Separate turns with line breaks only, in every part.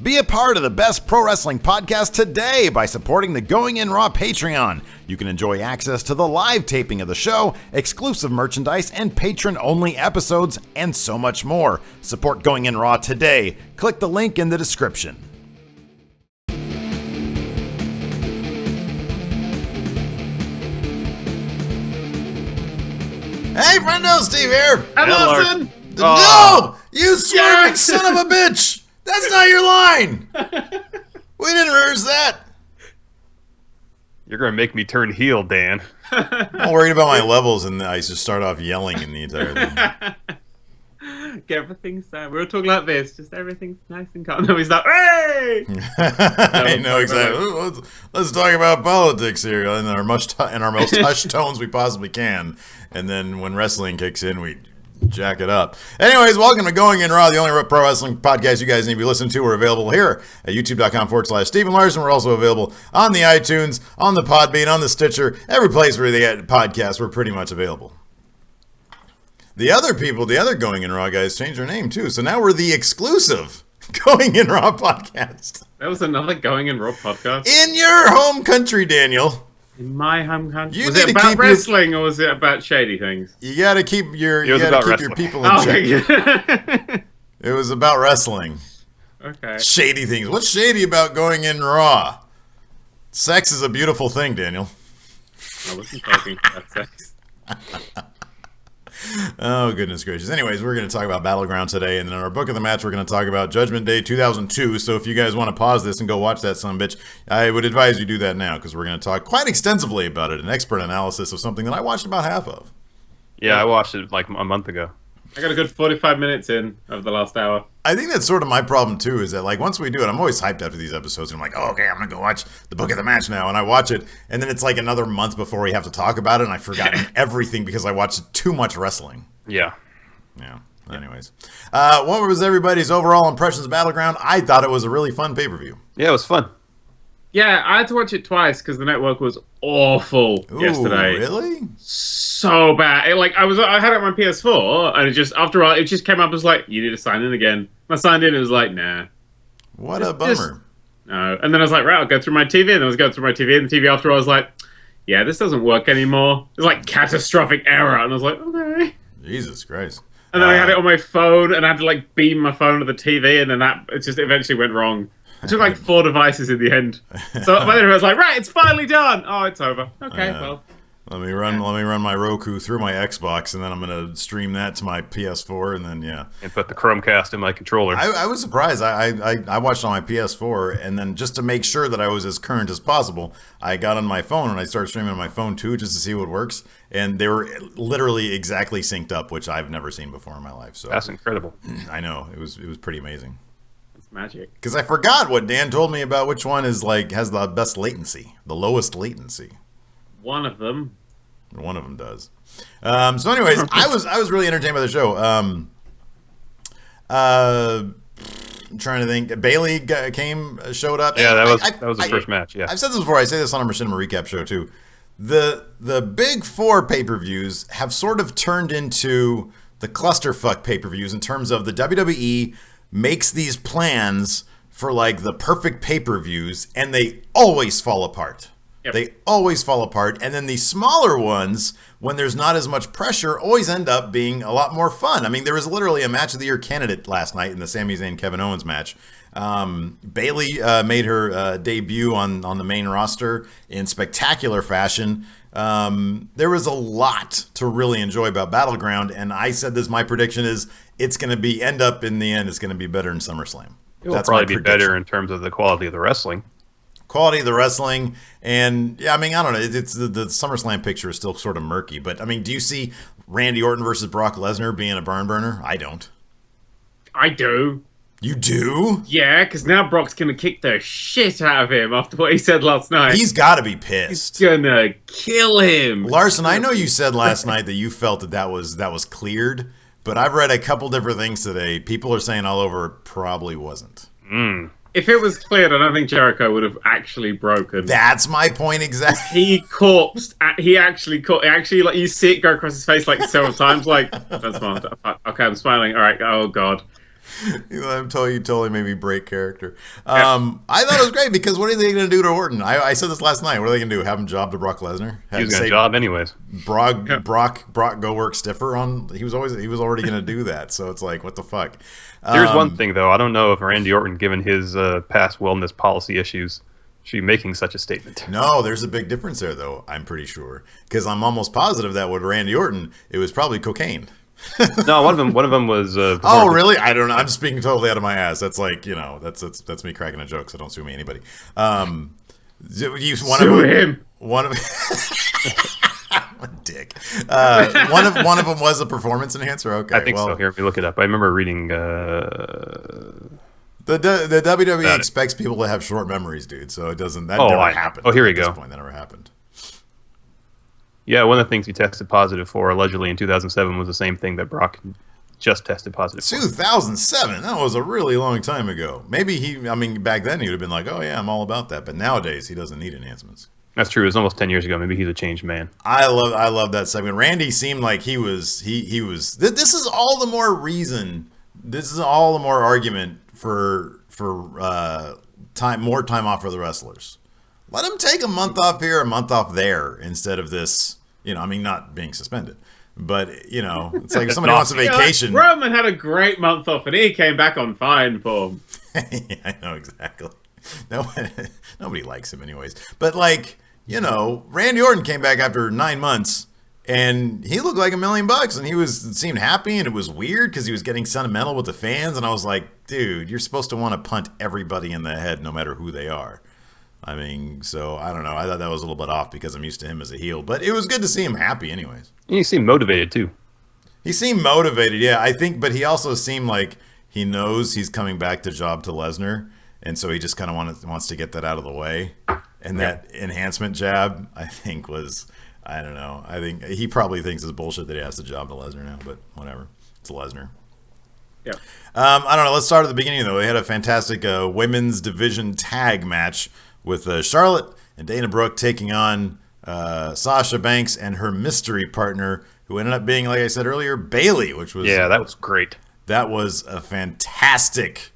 Be a part of the best pro wrestling podcast today by supporting the Going In Raw Patreon. You can enjoy access to the live taping of the show, exclusive merchandise, and patron-only episodes, and so much more. Support Going In Raw today. Click the link in the description. Hey, friendo, Steve here.
And listen.
No! You swerving son of a bitch! That's not your line! We didn't rehearse that.
You're going to make me turn heel, Dan.
I'm worried about my levels, and I just start off yelling in the entire thing.
Get everything sad. We were talking like this, just everything's nice and calm. No, he's like, hey!
I know exactly. Let's talk about politics here in our most hushed tones we possibly can. And then when wrestling kicks in, we jack it up. Anyways, welcome to Going In Raw, the only pro wrestling podcast you guys need to be listening to. We're available here at youtube.com/Stephen Larson. We're also available on the iTunes, on the Podbean, on the Stitcher, every place where they get podcasts. We're pretty much available. The other people, the other Going In Raw guys, changed their name too. So now we're the exclusive Going In Raw podcast.
That was another Going In Raw podcast?
In your home country, Daniel.
In my home country?
You
was
need
it
to
about
keep
wrestling or was it about shady things?
You got to keep your people in check. It was about wrestling.
Okay.
Shady things. What's shady about Going In Raw? Sex is a beautiful thing, Daniel.
I wasn't talking about sex.
Oh, goodness gracious. Anyways, we're going to talk about Battleground today, and in our book of the match, we're going to talk about Judgment Day 2002. So if you guys want to pause this and go watch that son of a bitch, I would advise you do that now, because we're going to talk quite extensively about it, an expert analysis of something that I watched about half of.
Yeah, I watched it like a month ago.
I got a good 45 minutes in of the last hour.
I think that's sort of my problem, too, is that, like, once we do it, I'm always hyped after these episodes, and I'm like, oh, okay, I'm going to go watch the book of the match now, and I watch it, and then it's like another month before we have to talk about it, and I've forgotten everything because I watched too much wrestling.
Yeah.
Anyways. What was everybody's overall impressions of Battleground? I thought it was a really fun pay-per-view.
Yeah, it was fun.
Yeah, I had to watch it twice because the network was awful yesterday.
Really?
So bad. I had it on my PS4, and it just, after all, it just came up as like, you need to sign in again. I signed in, and it was like, nah.
What a bummer.
No. And then I was like, right, I'll go through my TV, and I was going through my TV, and the TV after all, I was like, yeah, this doesn't work anymore. It was like catastrophic error, and I was like, okay.
Jesus Christ.
And then I had it on my phone, and I had to like beam my phone to the TV, and then it just eventually went wrong. It took like 4 devices in the end. So by the end I was like, right, it's finally done. Oh, it's over. Okay, well.
Let me run my Roku through my Xbox, and then I'm gonna stream that to my PS4, and then
and put the Chromecast in my controller.
I was surprised. I watched on my PS4, and then just to make sure that I was as current as possible, I got on my phone and I started streaming on my phone too, just to see what works. And they were literally exactly synced up, which I've never seen before in my life. So
that's incredible.
I know it was pretty amazing.
It's magic.
Because I forgot what Dan told me about which one is has the best latency, the lowest latency.
One of them.
One of them does. So, anyways, I was really entertained by the show. I'm trying to think. Bailey showed up.
Yeah, that was the first match. Yeah,
I've said this before. I say this on our Machinima recap show too. The big 4 pay-per-views have sort of turned into the clusterfuck pay-per-views in terms of the WWE makes these plans for like the perfect pay-per-views, and they always fall apart. Yep. They always fall apart, and then the smaller ones, when there's not as much pressure, always end up being a lot more fun. I mean, there was literally a Match of the Year candidate last night in the Sami Zayn Kevin Owens match. Bailey made her debut on the main roster in spectacular fashion. There was a lot to really enjoy about Battleground, and I said this, my prediction is it's going to end up in the end, it's going to be better than SummerSlam.
It will probably be better in terms of the quality of the wrestling.
Quality of the wrestling, and yeah, I mean, I don't know. It's the SummerSlam picture is still sort of murky, but I mean, do you see Randy Orton versus Brock Lesnar being a barn burner? I don't.
I do.
You do?
Yeah, because now Brock's gonna kick the shit out of him after what he said last night.
He's got to be pissed.
He's gonna kill him.
Larson, I know you said last night that you felt that was cleared, but I've read a couple different things today. People are saying all over it probably wasn't.
If it was cleared, I don't think Jericho would have actually broken.
That's my point exactly.
He corpsed. He actually like you see it go across his face like several times. Like, don't smile. Okay, I'm smiling. All right. Oh god.
You totally made me break character. I thought it was great because what are they going to do to Orton? I said this last night. What are they going to do? Have him job to Brock Lesnar?
He was going to job anyways.
Brock, go work stiffer on. He was already going to do that. So it's like, what the fuck?
Here's one thing though. I don't know if Randy Orton, given his past wellness policy issues, should be making such a statement.
No, there's a big difference there though. I'm pretty sure because I'm almost positive that with Randy Orton, it was probably cocaine.
No, one of them was.
Oh, really? I don't know. I'm speaking totally out of my ass. That's like, that's me cracking a joke. So don't sue me, anybody.
Sue him.
One of a dick. One of them was a performance enhancer. Okay,
I think so. Here, let me look it up. I remember reading.
The WWE expects people to have short memories, dude. So it doesn't. That never happened.
Oh, here we
at
go.
This point, that never happened.
Yeah, one of the things he tested positive for allegedly in 2007 was the same thing that Brock just tested positive for.
2007? That was a really long time ago. Maybe back then he would have been like, oh yeah, I'm all about that. But nowadays he doesn't need enhancements.
That's true. It was almost 10 years ago. Maybe he's a changed man.
I love that segment. Randy seemed like he was. This is all the more reason. This is all the more argument for more time off for the wrestlers. Let him take a month off here, a month off there, instead of this, not being suspended. But, it's like if somebody wants a vacation.
Roman had a great month off, and he came back on fine form.
Yeah, I know, exactly. Nobody likes him anyways. But, Randy Orton came back after 9 months, and he looked like $1 million, and he seemed happy, and it was weird because he was getting sentimental with the fans, and I was like, dude, you're supposed to want to punt everybody in the head no matter who they are. So I don't know. I thought that was a little bit off because I'm used to him as a heel, but it was good to see him happy anyways.
He seemed motivated too.
He seemed motivated, yeah, I think, but he also seemed like he knows he's coming back to job to Lesnar, and so he just kind of wants to get that out of the way. And that enhancement jab, I think I don't know. I think he probably thinks it's bullshit that he has to job to Lesnar now, but whatever. It's Lesnar.
Yeah.
I don't know. Let's start at the beginning, though. They had a fantastic women's division tag match with Charlotte and Dana Brooke taking on Sasha Banks and her mystery partner, who ended up being, like I said earlier, Bayley, which was...
Yeah, that was great.
That was a fantastic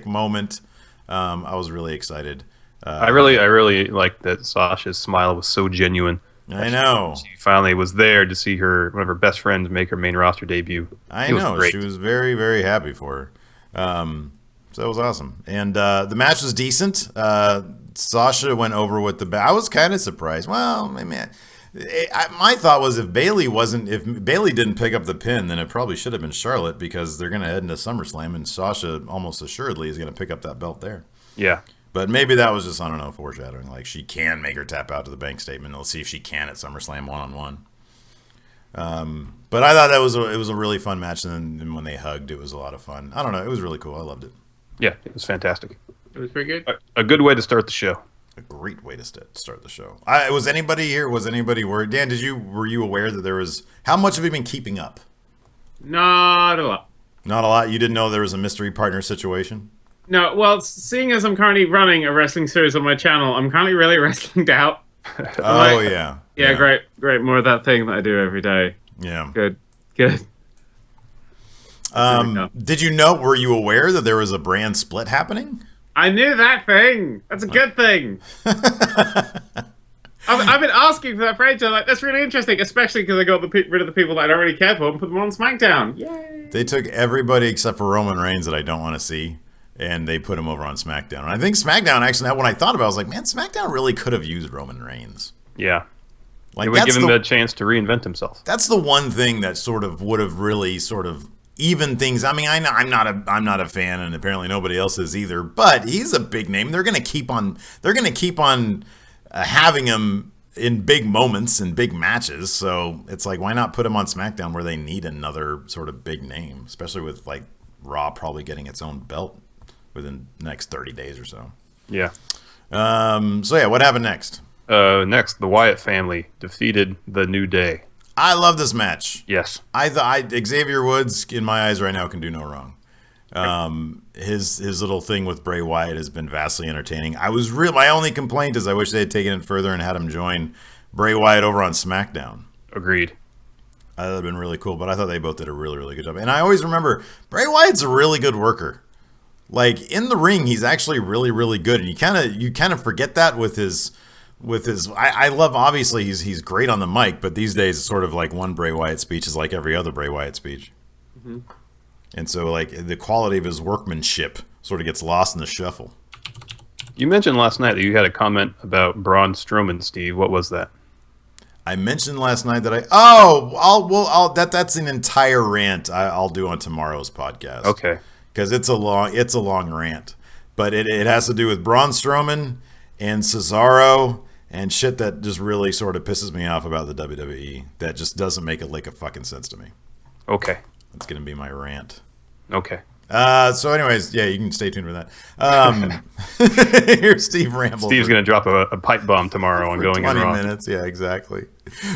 moment. I was really excited.
I really liked that Sasha's smile was so genuine.
I know.
She finally was there to see one of her best friends make her main roster debut.
I know. She was very, very happy for her. So that was awesome. And the match was decent. Sasha went over with I was kind of surprised. Well, man, my thought was if Bayley didn't pick up the pin, then it probably should have been Charlotte because they're going to head into SummerSlam, and Sasha almost assuredly is going to pick up that belt there.
Yeah.
But maybe that was just, I don't know, foreshadowing. Like, she can make her tap out to the bank statement. Let's see if she can at SummerSlam one-on-one. But I thought it was a really fun match, and then when they hugged, it was a lot of fun. I don't know. It was really cool. I loved it.
Yeah, it was fantastic.
It was pretty good.
A good way to start the show.
A great way to start the show. Was anybody here? Was anybody worried? Dan, were you aware that there was... How much have you been keeping up?
Not a lot.
Not a lot? You didn't know there was a mystery partner situation?
No, well, seeing as I'm currently running a wrestling series on my channel, I'm currently really wrestling out.
Oh, yeah.
Yeah, great. More of that thing that I do every day.
Yeah.
Good.
Did you know, were you aware that there was a brand split happening?
I knew that thing. That's a good thing. I've been asking for that for ages. Like, that's really interesting, especially because I got rid of the people that I don't really care for and put them on SmackDown. Yay!
They took everybody except for Roman Reigns that I don't want to see, and they put him over on SmackDown. And I think SmackDown, actually, when I thought about it, I was like, man, SmackDown really could have used Roman Reigns.
Yeah.
Like,
it would give him a chance to reinvent himself.
That's the one thing that sort of would have really sort of even things. I mean, I'm not a fan, and apparently nobody else is either. But he's a big name. They're going to keep on. Having him in big moments and big matches. So it's like, why not put him on SmackDown where they need another sort of big name, especially with like Raw probably getting its own belt within the next 30 days or so.
Yeah.
So yeah, what happened next?
Next, the Wyatt family defeated the New Day.
I love this match.
Yes.
Xavier Woods, in my eyes right now, can do no wrong. His little thing with Bray Wyatt has been vastly entertaining. My only complaint is I wish they had taken it further and had him join Bray Wyatt over on SmackDown.
Agreed.
That would have been really cool, but I thought they both did a really, really good job. And I always remember Bray Wyatt's a really good worker. Like in the ring, he's actually really, really good, and you kind of forget that with his. I love, obviously he's great on the mic, but these days it's sort of like one Bray Wyatt speech is like every other Bray Wyatt speech. Mm-hmm. And so like the quality of his workmanship sort of gets lost in the shuffle.
You mentioned last night that you had a comment about Braun Strowman, Steve. What was that?
I mentioned last night that that's an entire rant I'll do on tomorrow's podcast.
Okay.
Because it's a long rant. But it has to do with Braun Strowman and Cesaro and shit that just really sort of pisses me off about the WWE. That just doesn't make a lick of fucking sense to me.
Okay.
That's going to be my rant.
Okay.
So anyways, yeah, you can stay tuned for that. Here's Steve Ramble.
Steve's going to drop a pipe bomb tomorrow on Going in Raw.
20 minutes, yeah, exactly.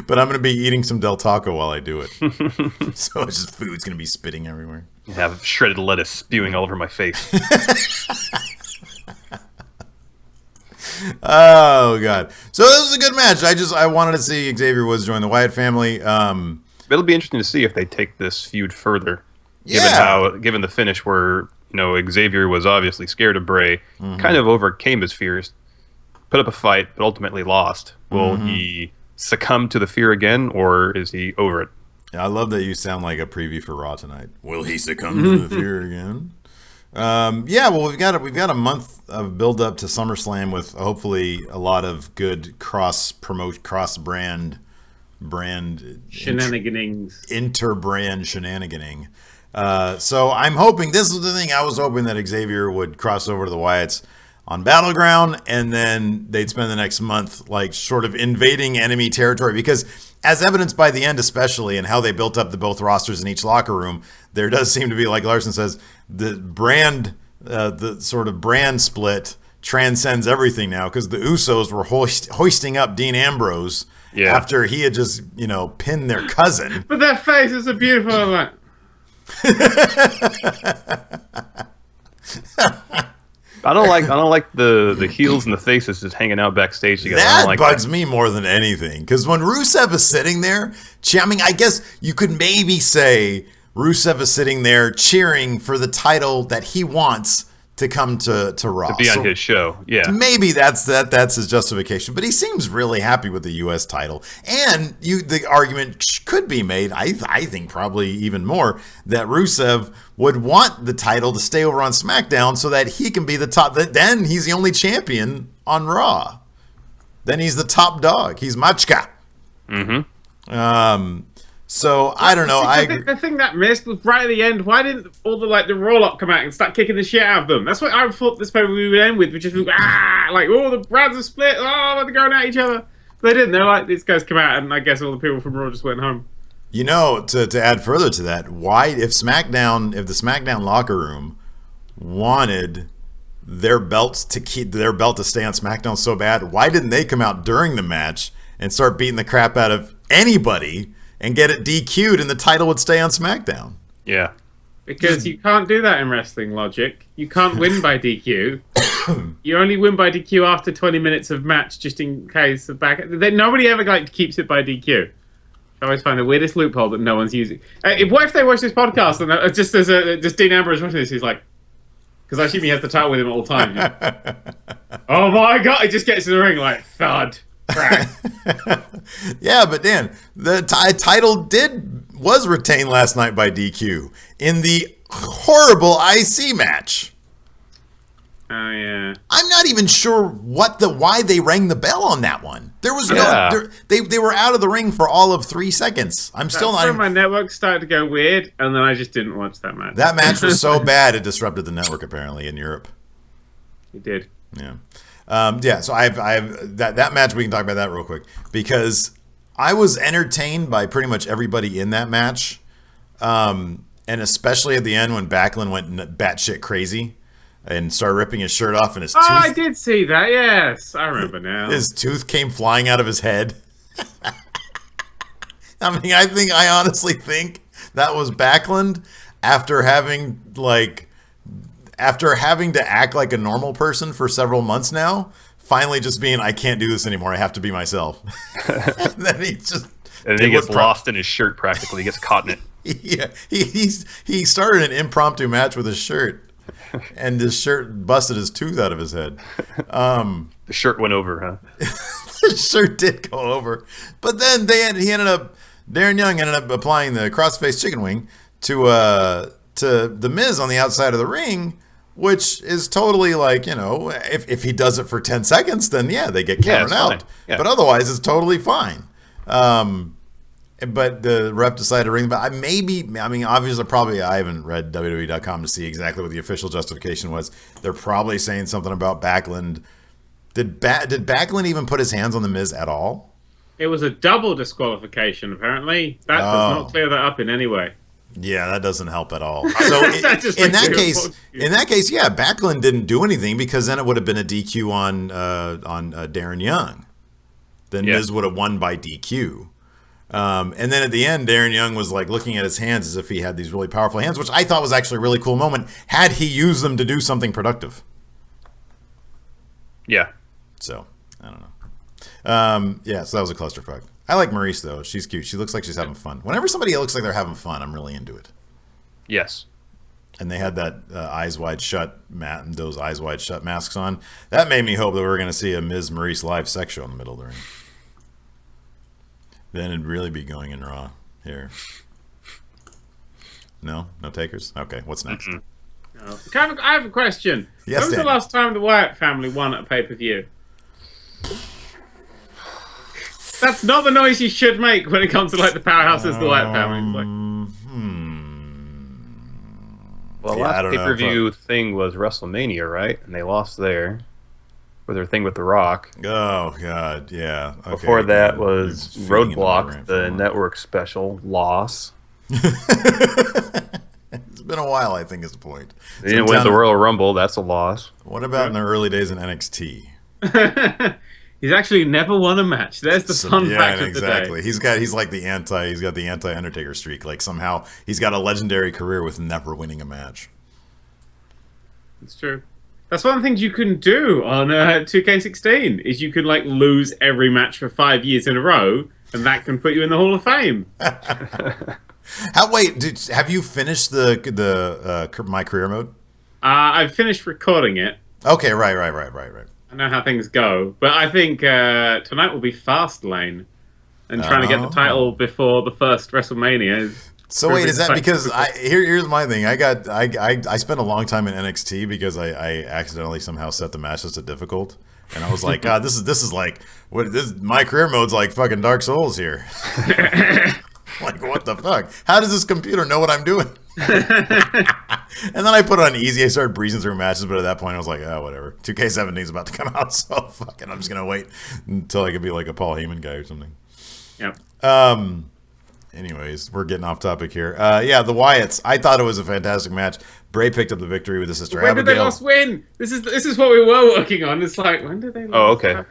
But I'm going to be eating some Del Taco while I do it. So it's just food's going to be spitting everywhere.
You have shredded lettuce spewing all over my face.
Oh god! So this was a good match. I wanted to see Xavier Woods join the Wyatt family.
It'll be interesting to see if they take this feud further. Given the finish where Xavier was obviously scared of Bray, kind of overcame his fears, put up a fight, but ultimately lost. Will he succumb to the fear again, or is he over it?
I love that you sound like a preview for Raw tonight. Will he succumb to the fear again? Well, we've got a month of build up to SummerSlam with hopefully a lot of good cross brand
shenaniganings,
inter-brand shenaniganing. So I'm hoping, this is the thing, I was hoping that Xavier would cross over to the Wyatts on Battleground, and then they'd spend the next month like sort of invading enemy territory, because as evidenced by the end especially, and how they built up the both rosters in each locker room, there does seem to be, like Larson says, the sort of brand split transcends everything now, because the Usos were hoisting up Dean Ambrose after he had just pinned their cousin.
But their faces are beautiful. Like.
I
don't like the heels and the faces just hanging out backstage together.
That bugs me more than anything, because when Rusev is sitting there, I guess you could maybe say Rusev is sitting there cheering for the title that he wants to come to Raw.
To be on his show, yeah.
Maybe that's his justification, but he seems really happy with the U.S. title. And the argument could be made, I think probably even more, that Rusev would want the title to stay over on SmackDown so that he can be the top. Then he's the only champion on Raw. Then he's the top dog. He's Machka.
Mm-hmm.
So I don't know.
The thing that missed was right at the end. Why didn't all the roll-up come out and start kicking the shit out of them? That's what I thought this paper we would end with, which is the brands are split. Oh, they're going at each other. But they didn't. They're like, these guys come out, and I guess all the people from Raw just went home.
To add further to that, why if the SmackDown locker room wanted their belts to their belt to stay on SmackDown so bad, why didn't they come out during the match and start beating the crap out of anybody and get it DQ'd, and the title would stay on SmackDown?
Yeah.
Because you can't do that in wrestling logic. You can't win by DQ. You only win by DQ after 20 minutes of match, just in case of back. Nobody ever keeps it by DQ. I always find the weirdest loophole that no one's using. What if they watch this podcast and just Dean Ambrose watching this? He's like, because I assume he has the title with him all the time. Oh my god! He just gets in the ring like thud.
Yeah, but Dan, the title was retained last night by DQ in the horrible IC match.
Oh yeah.
I'm not even sure why they rang the bell on that one. There was they were out of the ring for all of 3 seconds. That's still not.
My network started to go weird, and then I just didn't watch that match.
That match was so bad it disrupted the network apparently in Europe.
It did.
Yeah. So I've that match, we can talk about that real quick, because I was entertained by pretty much everybody in that match, and especially at the end when Backlund went batshit crazy and started ripping his shirt off, and his tooth.
I did see that. Yes, I remember now.
His tooth came flying out of his head. I honestly think that was Backlund after having to act like a normal person for several months now, finally just being, I can't do this anymore. I have to be myself. And then he just
And then he gets lost in his shirt practically. He gets caught in it.
Yeah, he started an impromptu match with his shirt, and his shirt busted his tooth out of his head.
The shirt went over, huh?
The shirt did go over, but then Darren Young ended up applying the crossface chicken wing to the Miz on the outside of the ring, which is totally like, if he does it for 10 seconds, then yeah, they get counted out. Yeah. But otherwise, it's totally fine. But the ref decided to ring. But obviously, probably I haven't read WWE.com to see exactly what the official justification was. They're probably saying something about Backlund. Did Backlund even put his hands on the Miz at all?
It was a double disqualification, apparently. That does not clear that up in any way.
Yeah, that doesn't help at all. So in that case, yeah, Backlund didn't do anything because then it would have been a DQ on Darren Young. Then Miz would have won by DQ. And then at the end, Darren Young was like looking at his hands as if he had these really powerful hands, which I thought was actually a really cool moment. Had he used them to do something productive?
Yeah.
So I don't know. Yeah, so that was a clusterfuck. I like Maurice though. She's cute. She looks like she's having fun. Whenever somebody looks like they're having fun, I'm really into it.
Yes.
And they had that eyes wide shut those eyes wide shut masks on. That made me hope that we were going to see a Ms. Maurice live sex show in the middle of the ring. Then it'd really be going in Raw here. No takers. Okay, what's next?
Mm-hmm. I have a question.
Yes,
when was the last time the Wyatt family won at a pay-per-view? That's not the noise you should make when it comes to like the powerhouses, the Wyatt family.
Well, last pay-per-view thing was WrestleMania, right? And they lost there with their thing with The Rock.
Oh, God, yeah. Okay,
before that was Roadblock, the network special, loss.
It's been a while, I think, is the point.
They didn't win the Royal Rumble. That's a loss.
What about in the early days in NXT?
He's actually never won a match. There's the fun fact of the day.
He's got the anti Undertaker streak. Like somehow he's got a legendary career with never winning a match.
It's true. That's one of the things you can do on 2K16 is you can like lose every match for 5 years in a row, and that can put you in the Hall of Fame.
Have you finished the My Career mode?
I've finished recording it.
Okay, right.
I know how things go, but I think tonight will be Fastlane, and trying to get the title before the first WrestleMania.
So wait, is that because here's my thing? I spent a long time in NXT because I accidentally somehow set the matches to difficult, and I was like, God, this is like My Career mode's like fucking Dark Souls here. Like, what the fuck? How does this computer know what I'm doing? And then I put it on easy. I started breezing through matches, but at that point I was like, oh, whatever. 2K17 is about to come out, so fucking I'm just gonna wait until I can be like a Paul Heyman guy or something.
Yep.
Anyways, we're getting off topic here. Yeah, the Wyatts. I thought it was a fantastic match. Bray picked up the victory with his sister
Abigail.
When
did they last win? This is what we were working on. It's like, when did they last?
Oh, okay.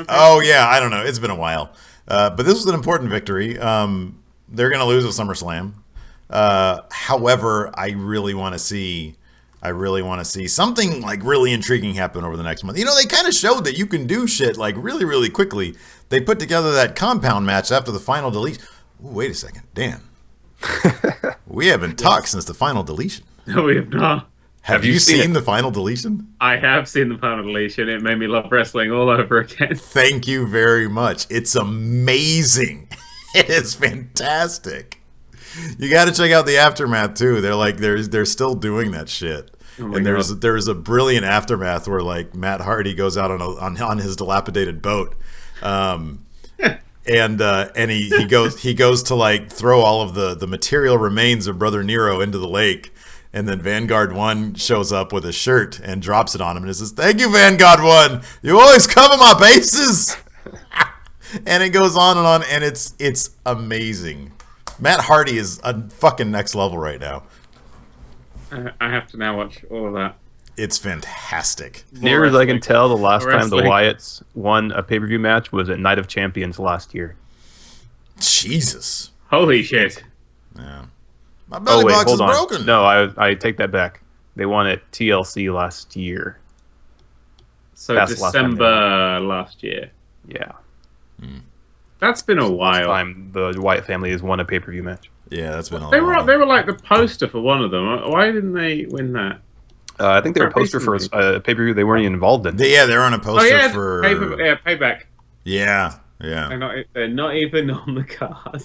Oh yeah, I don't know. It's been a while, but this was an important victory. They're gonna lose at SummerSlam. However, I really want to see something like really intriguing happen over the next month. They kind of showed that you can do shit like really, really quickly. They put together that compound match after the final deletion. Ooh, wait a second, Dan. We haven't talked since the final deletion.
No, we have not.
Have you seen the final deletion?
I have seen the final deletion. It made me love wrestling all over again.
Thank you very much. It's amazing. It is fantastic. You got to check out the aftermath too. They're still doing that shit. Oh and there's a brilliant aftermath where like Matt Hardy goes out on his dilapidated boat, and he goes to like throw all of the material remains of Brother Nero into the lake, and then Vanguard 1 shows up with a shirt and drops it on him and it says, "Thank you, Vanguard 1. You always cover my bases." And it goes on, and it's amazing. Matt Hardy is a fucking next level right now.
I have to now watch all of that.
It's fantastic.
Near as I can tell, the last time the Wyatts won a pay-per-view match was at Night of Champions last year.
Jesus.
Holy shit.
Yeah. My belly box is broken.
No, I take that back. They won at TLC last year.
So that's December last year.
Yeah.
That's been a
First
while.
time the Wyatt family has won a pay-per-view match.
Yeah, that's been a
They
while.
were like the poster for one of them. Why didn't they win that?
I think they were a poster for a pay-per-view they weren't even involved in.
They're on a poster for
Payback.
Yeah.
They're not even on the card.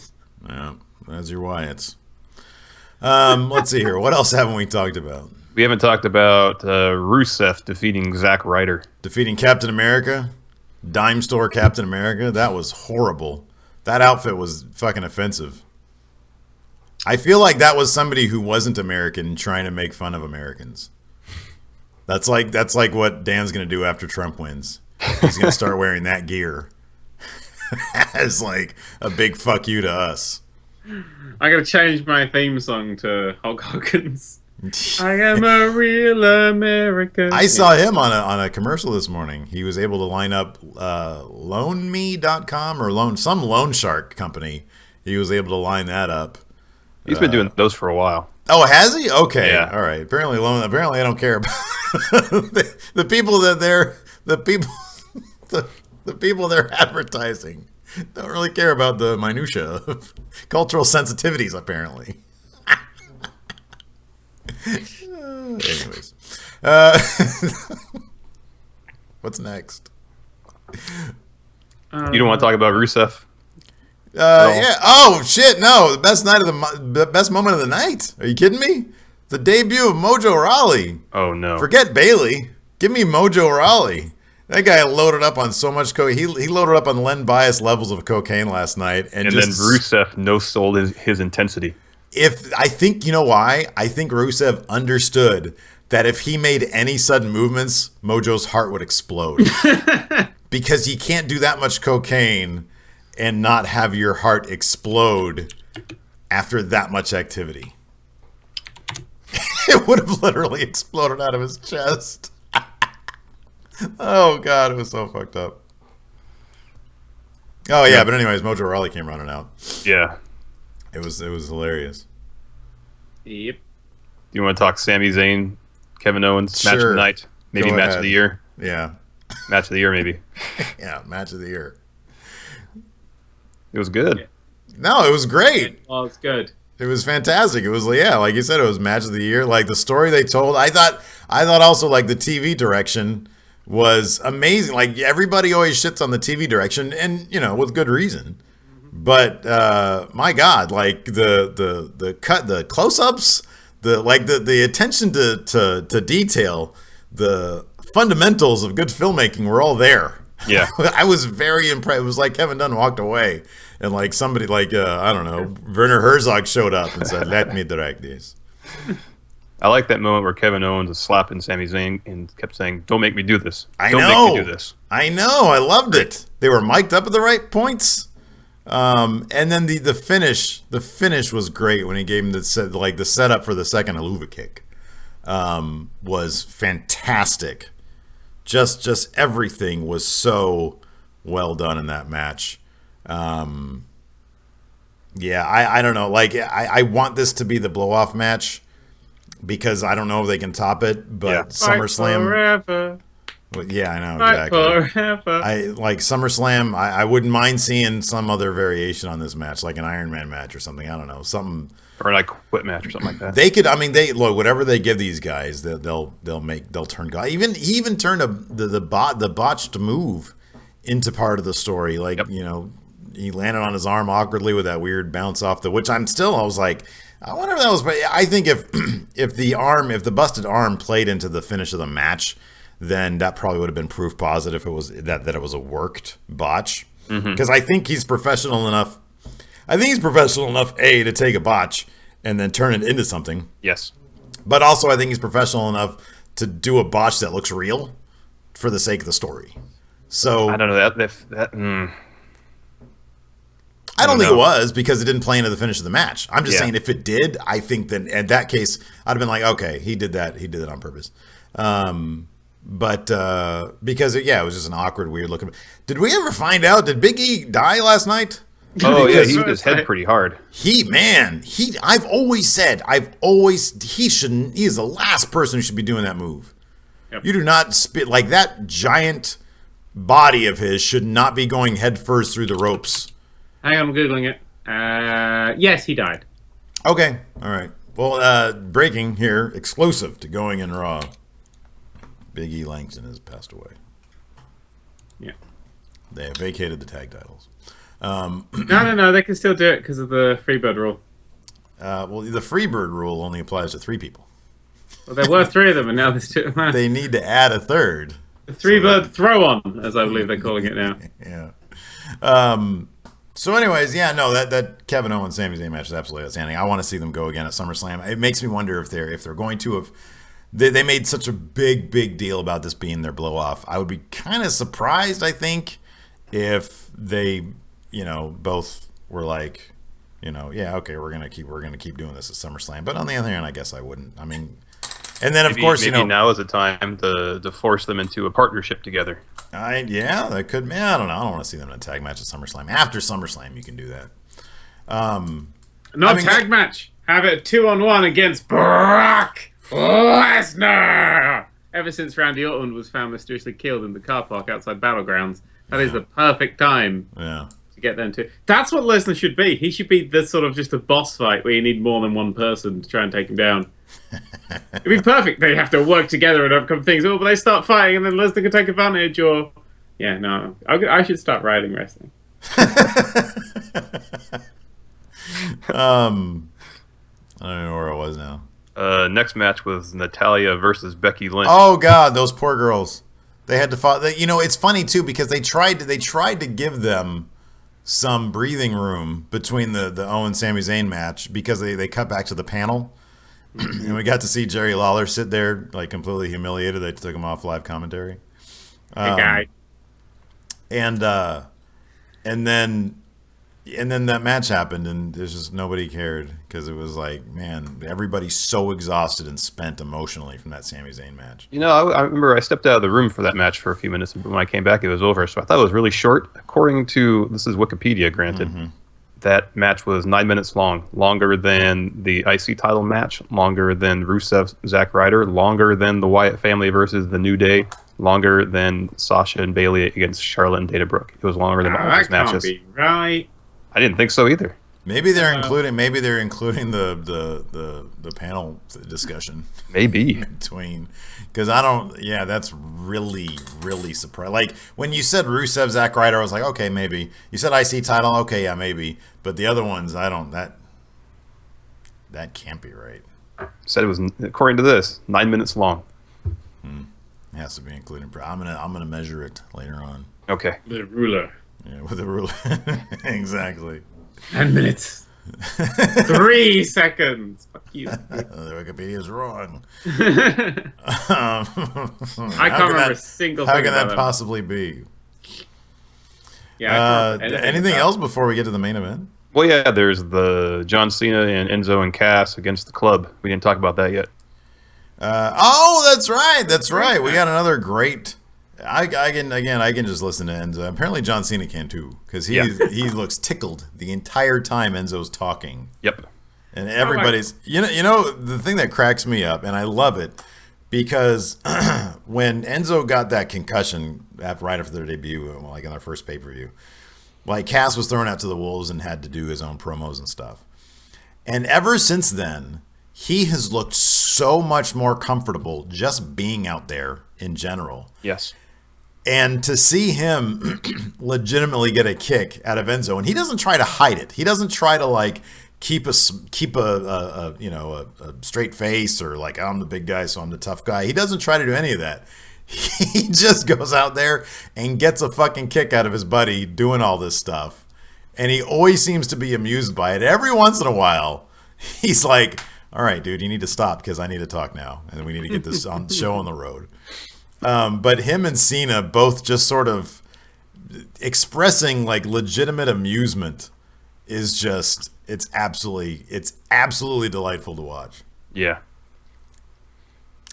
Yeah, that's your Wyatts. Let's see here. What else haven't we talked about?
We haven't talked about Rusev defeating Zack Ryder.
Defeating Captain America, Dime Store Captain America. That was horrible. That outfit was fucking offensive. I feel like that was somebody who wasn't American trying to make fun of Americans. That's like what Dan's gonna do after Trump wins. He's gonna start wearing that gear as like a big fuck you to us.
I gotta change my theme song to Hulk Hogan's. I am a real American.
I saw him on a commercial this morning. He was able to line up LoanMe.com or some loan shark company. He was able to line that up.
He's been doing those for a while.
Oh, has he? Okay,
yeah.
All right. Apparently I don't care about the people that the people they're advertising. Don't really care about the minutia of cultural sensitivities, apparently. Anyways. What's next?
You don't want to talk about Rusev?
Yeah. Oh, shit, no. The best moment of the night. Are you kidding me? The debut of Mojo Rawley.
Oh, no.
Forget Bailey. Give me Mojo Rawley. That guy loaded up on so much cocaine. He loaded up on Len Bias levels of cocaine last night. And
then Rusev no-sold his intensity.
I think, you know why? I think Rusev understood that if he made any sudden movements, Mojo's heart would explode. Because you can't do that much cocaine and not have your heart explode after that much activity. It would have literally exploded out of his chest. Oh, God, it was so fucked up. Oh, yeah, but anyways, Mojo Rawley came running out.
Yeah.
It was hilarious.
Yep.
Do you want to talk Sami Zayn, Kevin Owens, match of the night? Maybe match of the year?
Yeah.
Match of the year, maybe.
Yeah, match of the year.
It was good.
Yeah.
No, it was great.
Oh, it's good.
It was fantastic. It was, yeah, like you said, it was match of the year. Like the story they told, I thought also like the TV direction was amazing. Like everybody always shits on the TV direction, and you know, with good reason. But my God, like the cut, the close-ups, the attention to detail, the fundamentals of good filmmaking were all there.
Yeah.
I was very impressed. It was like Kevin Dunn walked away, and like somebody like I don't know, Werner Herzog showed up and said, "Let me direct this."
I like that moment where Kevin Owens was slapping Sami Zayn and kept saying, "Don't make me do this.
I
Don't
know.
make me do this."
I know. I loved it. They were mic'd up at the right points. And then the finish was great when he gave him the setup for the second Aluva kick was fantastic. Just everything was so well done in that match. Yeah, I don't know. Like I want this to be the blow off match because I don't know if they can top it. But yeah. SummerSlam.
Forever.
Well, yeah, I know
Fight
exactly.
Forever.
I like SummerSlam. I wouldn't mind seeing some other variation on this match, like an Iron Man match or something. I don't know, something
or like quit match or something like that.
They could. I mean, they look whatever they give these guys, they'll turn. He even turned the botched move into part of the story. Like you know, he landed on his arm awkwardly with that weird bounce off I was like, I wonder if that was. I think if the busted arm played into the finish of the match, then that probably would have been proof positive it was that it was a worked botch. Because I think he's professional enough. A, to take a botch and then turn it into something.
Yes.
But also I think he's professional enough to do a botch that looks real for the sake of the story. So
I don't know
I don't think it was because it didn't play into the finish of the match. I'm just saying if it did, I think that in that case I'd have been like, okay, he did that on purpose. But because it was just an awkward, weird looking. Did we ever find out? Did Big E die last night?
Oh yeah, he hit his head pretty hard.
I've always said he is the last person who should be doing that move. Yep. You do not spit like that. Giant body of his should not be going head first through the ropes
Hang on, I'm Googling it. Yes, he died.
Okay, all right. Well, breaking here, exclusive to Going in Raw. Big E Langston has passed away.
Yeah.
They have vacated the tag titles.
No. They can still do it because of the Freebird rule.
Well, the Freebird rule only applies to 3 people.
Well, there were 3 of them, and now there's 2.
They need to add a third.
The Freebird throw-on, as I believe they're calling it now.
Yeah. So anyways, that Kevin Owens Sami Zayn match is absolutely outstanding. I want to see them go again at SummerSlam. It makes me wonder if they're going to have. They made such a big deal about this being their blow off. I would be kind of surprised, I think, if they, both were like, okay, we're gonna keep doing this at SummerSlam. But on the other hand, I guess I wouldn't. I mean, and then of course,
maybe now is the time to force them into a partnership together.
That could. Man, I don't know. I don't want to see them in a tag match at SummerSlam. After SummerSlam, you can do that.
Tag match. Have it 2-on-1 against Brock Lesnar. Ever since Randy Orton was found mysteriously killed in the car park outside Battlegrounds, that is the perfect time.
Yeah.
To get them to. That's what Lesnar should be. He should be the sort of just a boss fight where you need more than one person to try and take him down. It'd be perfect. They have to work together and overcome things. But they start fighting and then Lesnar can take advantage. Or, I should start writing wrestling.
I don't know where I was now.
Next match was Natalya versus Becky Lynch.
Oh God, those poor girls. They had to fight. It's funny too because they tried to give them some breathing room between the Owens Sami Zayn match because they cut back to the panel. And we got to see Jerry Lawler sit there like completely humiliated. They took him off live commentary.
Hey guy.
And then that match happened, and there's just nobody cared because it was like, man, everybody's so exhausted and spent emotionally from that Sami Zayn match.
I remember I stepped out of the room for that match for a few minutes, but when I came back, it was over. So I thought it was really short. According to, this is Wikipedia, granted, that match was 9 minutes long, longer than the IC title match, longer than Rusev, Zack Ryder, longer than the Wyatt family versus the New Day, longer than Sasha and Bayley against Charlotte and Dana Brooke. It was longer than all those matches.
That can't be right.
I didn't think so either.
Maybe they're including the panel discussion.
Maybe
between, because I don't. Yeah, that's really surprising. Like when you said Rusev, Zack Ryder, I was like, okay, maybe. You said IC title, okay, yeah, maybe. But the other ones, I don't. That can't be right.
Said it was, according to this, 9 minutes long.
It has to be including. I'm gonna measure it later on.
Okay.
The ruler.
Yeah, with the ruler. Exactly.
10 minutes. 3 seconds. Fuck you.
The Wikipedia is wrong.
I can't remember a single thing.
How can
about
that possibly be?
Yeah.
Anything else before we get to the main event?
Well, yeah, there's the John Cena and Enzo and Cass against the Club. We didn't talk about that yet.
That's right. We got another great. I can just listen to Enzo. Apparently, John Cena can too, because he looks tickled the entire time Enzo's talking.
Yep.
And everybody's, the thing that cracks me up, and I love it, because when Enzo got that concussion right after their debut, like in their first pay-per-view, like Cass was thrown out to the wolves and had to do his own promos and stuff. And ever since then, he has looked so much more comfortable just being out there in general.
Yes.
And to see him legitimately get a kick out of Enzo, and he doesn't try to hide it. He doesn't try to like keep a straight face or like I'm the big guy, so I'm the tough guy. He doesn't try to do any of that. He just goes out there and gets a fucking kick out of his buddy doing all this stuff, and he always seems to be amused by it. Every once in a while, he's like, "All right, dude, you need to stop because I need to talk now, and we need to get this show on the road." But him and Cena both just sort of expressing like legitimate amusement is just it's absolutely delightful to watch.
Yeah.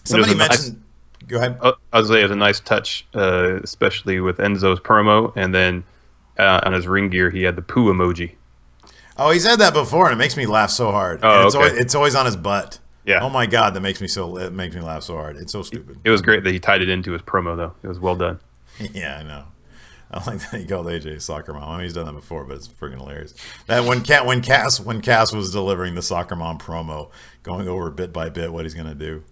Somebody mentioned. Go ahead.
I was say it was a nice touch, especially with Enzo's promo, and then on his ring gear he had the poo emoji.
Oh, he's had that before, and it makes me laugh so hard.
Oh,
it's always on his butt.
Yeah.
Oh my God, it makes me laugh so hard. It's so stupid.
It was great that he tied it into his promo, though. It was well done.
Yeah, I know. I like that he called AJ soccer mom. I mean, he's done that before, but it's freaking hilarious. That when Cass was delivering the soccer mom promo, going over bit by bit what he's gonna do,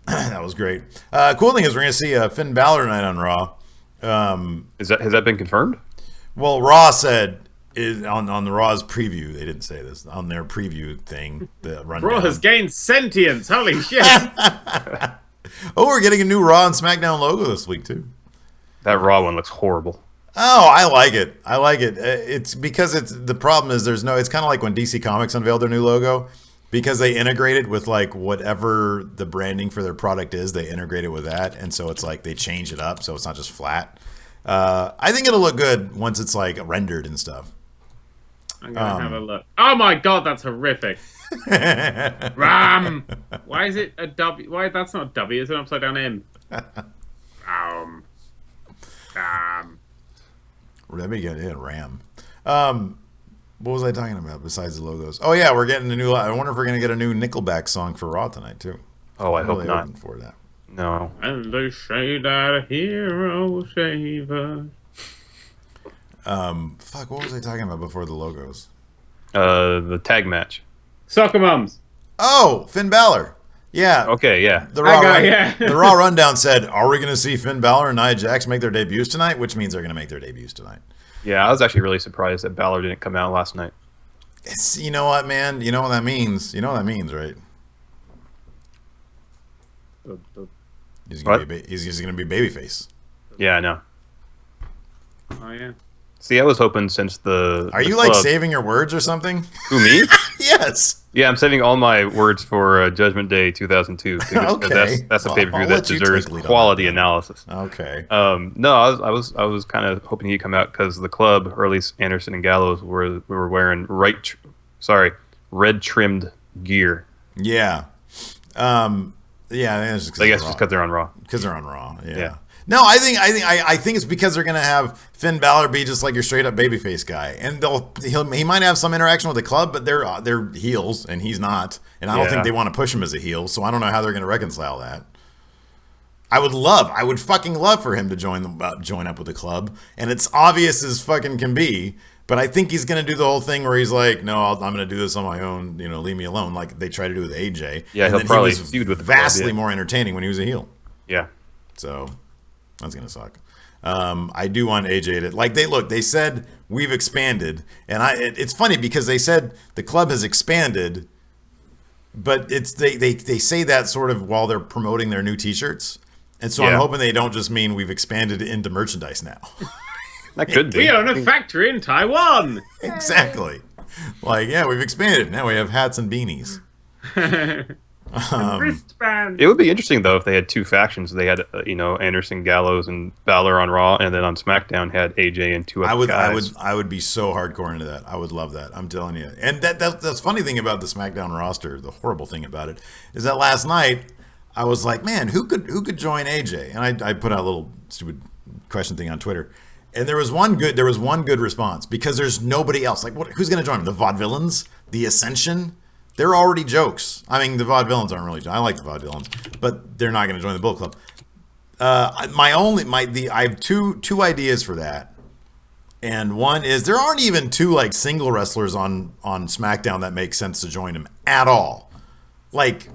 that was great. Cool thing is we're gonna see Finn Balor tonight on Raw.
Has that been confirmed?
Well, Raw said on the Raw's preview. They didn't say this on their preview thing. The rundown.
Raw has gained sentience. Holy shit!
Oh, we're getting a new Raw and SmackDown logo this week too.
That Raw one looks horrible.
Oh, I like it. I like it. It's because the problem is there's no. It's kind of like when DC Comics unveiled their new logo, because they integrate it with like whatever the branding for their product is. They integrate it with that, and so it's like they change it up, so it's not just flat. I think it'll look good once it's like rendered and stuff.
I'm gonna have a look. Oh my god, that's horrific. Ram. Why is it a W? Why that's not a W? It's an upside down M.
Let me get in RAM. What was I talking about besides the logos? Oh yeah, we're getting a new. I wonder if we're gonna get a new Nickelback song for Raw tonight too.
Oh, I hope
really
not.
For that.
No.
And they say that a hero will save us.
Fuck. What was I talking about before the logos?
The tag match.
Soccer moms.
Oh, Finn Balor. Yeah.
Okay, yeah.
The Raw,
yeah.
The Raw rundown said, "Are we going to see Finn Balor and Nia Jax make their debuts tonight?" Which means they're going to make their debuts tonight.
Yeah, I was actually really surprised that Balor didn't come out last night.
You know what, man? You know what that means? You know what that means, right? He's going to be babyface.
Yeah, I know.
Oh yeah.
See, I was hoping since
Are you like saving your words or something?
Who, me?
Yes.
Yeah, I'm saving all my words for Judgment Day 2002.
Okay.
That's a pay-per-view
I'll
that
let you
deserves
take lead on
quality
that.
analysis.
Okay.
No, I was kind of hoping he'd come out because the club, or at least Anderson and Gallows, were wearing red trimmed gear.
Yeah. Yeah.
I guess just because they're on Raw.
Because they're on Raw. Yeah.
Yeah.
No, I think it's because they're gonna have Finn Balor be just like your straight up babyface guy, and he might have some interaction with the club, but they're heels and he's not, and I don't think they want to push him as a heel, so I don't know how they're gonna reconcile that. I would fucking love for him to join up with the club, and it's obvious as fucking can be. But I think he's gonna do the whole thing where he's like, "No, I'm gonna do this on my own. You know, leave me alone." Like they try to do with AJ.
Yeah,
and
he'll
then
probably
he was
feud with the
vastly
club,
more entertaining when he was a heel.
Yeah.
So that's gonna suck. I do want AJ to they said we've expanded, and it's funny because they said the club has expanded, but they say that sort of while they're promoting their new T-shirts, and so I'm hoping they don't just mean we've expanded into merchandise now.
That could be.
We own a factory in Taiwan.
Exactly. Like, yeah, we've expanded. Now we have hats and beanies.
Wristband.
It would be interesting though if they had two factions. They had Anderson, Gallows, and Balor on Raw, and then on SmackDown had AJ and two other guys.
I would be so hardcore into that. I would love that. I'm telling you. And that's funny thing about the SmackDown roster. The horrible thing about it is that last night I was like, man, who could join AJ? And I put out a little stupid question thing on Twitter. And there was one good response because there's nobody else. Like, who's going to join him? The Vaudevillains? The Ascension? They're already jokes. I mean, the Vaudevillains aren't really. I like the Vaudevillains, but they're not going to join the Bullet Club. I have two ideas for that, and one is there aren't even two like single wrestlers on SmackDown that make sense to join him at all. Like,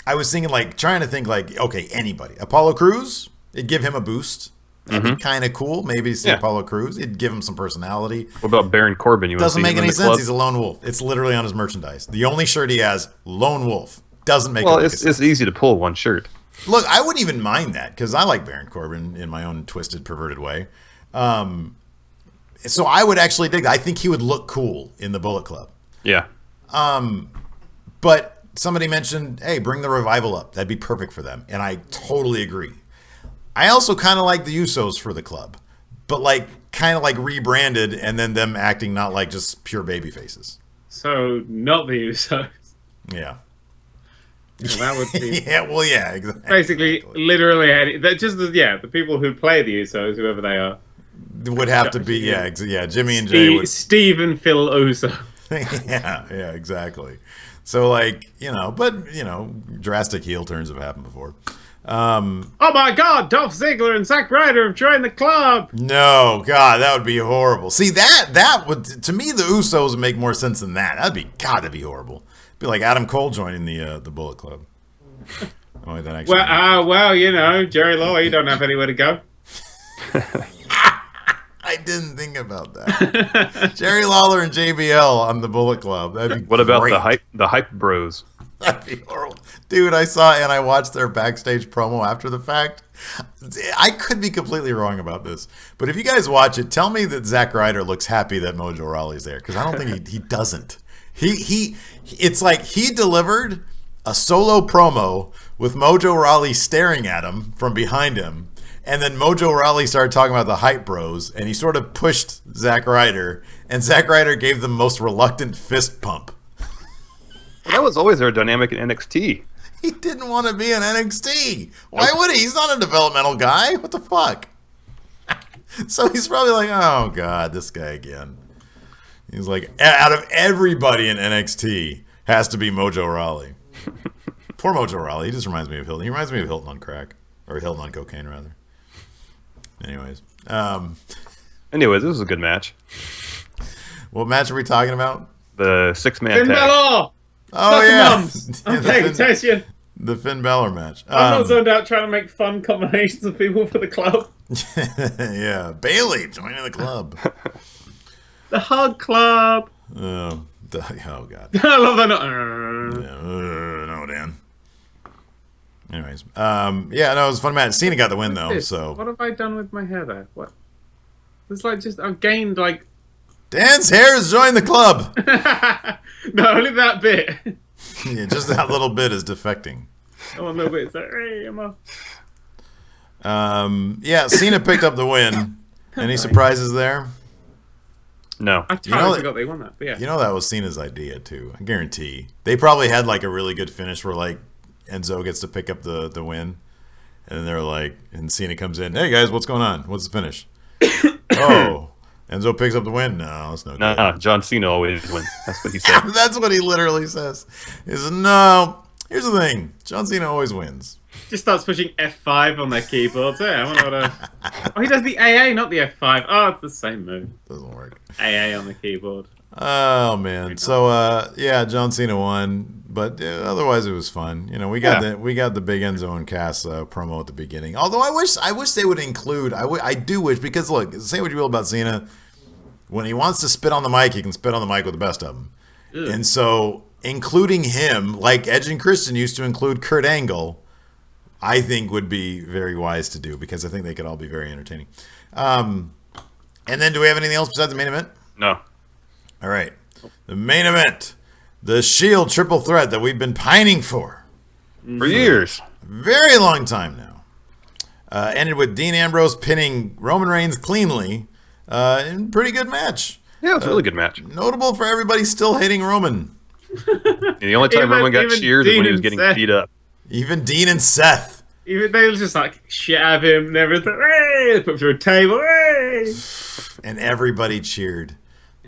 I was thinking trying to think okay, anybody. Apollo Crews, it'd give him a boost. That'd be kind of cool. Maybe see Apollo Crews. It'd give him some personality.
What about Baron Corbin?
Doesn't make any sense. He's a lone wolf. It's literally on his merchandise. The only shirt he has, lone wolf. Doesn't make any sense.
It's easy to pull one shirt.
Look, I wouldn't even mind that because I like Baron Corbin in my own twisted, perverted way. So I would actually dig that. I think he would look cool in the Bullet Club.
Yeah.
But somebody mentioned, hey, bring the Revival up. That'd be perfect for them. And I totally agree. I also kind of like the Usos for the club, but kind of rebranded and then them acting not like just pure baby faces.
So not the Usos.
Yeah.
That would be
exactly.
Basically, literally, the people who play the Usos, whoever they are,
would have to be Jimmy and Jay would.
Steve and Phil Uso.
yeah, exactly. So drastic heel turns have happened before.
Oh my God, Dolph Ziggler and Zack Ryder have joined the club.
No, God, that would be horrible. See, that would, to me, the Usos would make more sense than that. That'd be horrible. It'd be like Adam Cole joining the Bullet Club. Oh, that actually.
Well, you know, Jerry Lawler, you don't have anywhere to go.
I didn't think about that. Jerry Lawler and JBL on the Bullet Club. That'd be
What about
great.
the hype bros?
That'd be horrible. Dude, I watched their backstage promo after the fact. I could be completely wrong about this, but if you guys watch it, tell me that Zack Ryder looks happy that Mojo Rawley's there, because I don't think he doesn't. It's like he delivered a solo promo with Mojo Rawley staring at him from behind him, and then Mojo Rawley started talking about the hype bros, and he sort of pushed Zack Ryder, and Zack Ryder gave the most reluctant fist pump.
Well, that was always their dynamic in NXT.
He didn't want to be in NXT. Why would he? He's not a developmental guy. What the fuck? So he's probably like, oh, God, this guy again. He's like, out of everybody in NXT, has to be Mojo Rawley. Poor Mojo Rawley. He just reminds me of Hilton. He reminds me of Hilton on crack. Or Hilton on cocaine, rather. Anyways.
Anyways, this was a good match.
What match are we talking about?
The 6-man
Finn
tag.
Balor!
Oh, yeah.
I'm paying attention.
The Finn Balor match.
I'm not zoned out trying to make fun combinations of people for the club.
Yeah. Bailey joining the club.
The Hug Club.
Oh, God.
I love that.
No, Dan. Anyways. Yeah, no, it was a fun match. Cena got the win, though, so.
What have I done with my hair there? What? It's like just, I've gained like...
Dan's hair has joined the club.
No, only that bit.
Yeah, just that little bit is defecting.
Oh, a little bit. It's like, hey, I'm off.
Yeah, Cena picked up the win. Any surprises there?
No.
I totally forgot they won that, but yeah.
You know that was Cena's idea, too. I guarantee. They probably had, like, a really good finish where, like, Enzo gets to pick up the win. And they're like, and Cena comes in, hey, guys, what's going on? What's the finish? Oh, Enzo picks up the win? No, it's no good.
No, John Cena always wins. That's what he said.
That's what he literally says. He says, no, here's the thing. John Cena always wins.
Just starts pushing F5 on their keyboards. Yeah, I wonder what Oh, he does the AA, not the F5. Oh, it's the same move.
Doesn't work.
AA on the keyboard.
Oh, man. So, yeah, John Cena won. But otherwise, it was fun. You know, we got the big Enzo and Cass promo at the beginning. Although I wish they would include. I do wish, because look, say what you will about Cena, when he wants to spit on the mic, he can spit on the mic with the best of them. Ugh. And so, including him, like Edge and Christian used to include Kurt Angle, I think would be very wise to do, because I think they could all be very entertaining. And then, do we have anything else besides the main event?
No.
All right, the main event. The Shield triple threat that we've been pining for
years.
Very long time now. Ended with Dean Ambrose pinning Roman Reigns cleanly in a pretty good match.
Yeah, it was a really good match.
Notable for everybody still hating Roman.
The only time Roman got cheered is when he was getting beat up.
Even Dean and Seth.
Even they was just like shab him and everything. Hey! Put him through a table. Hey!
And everybody cheered.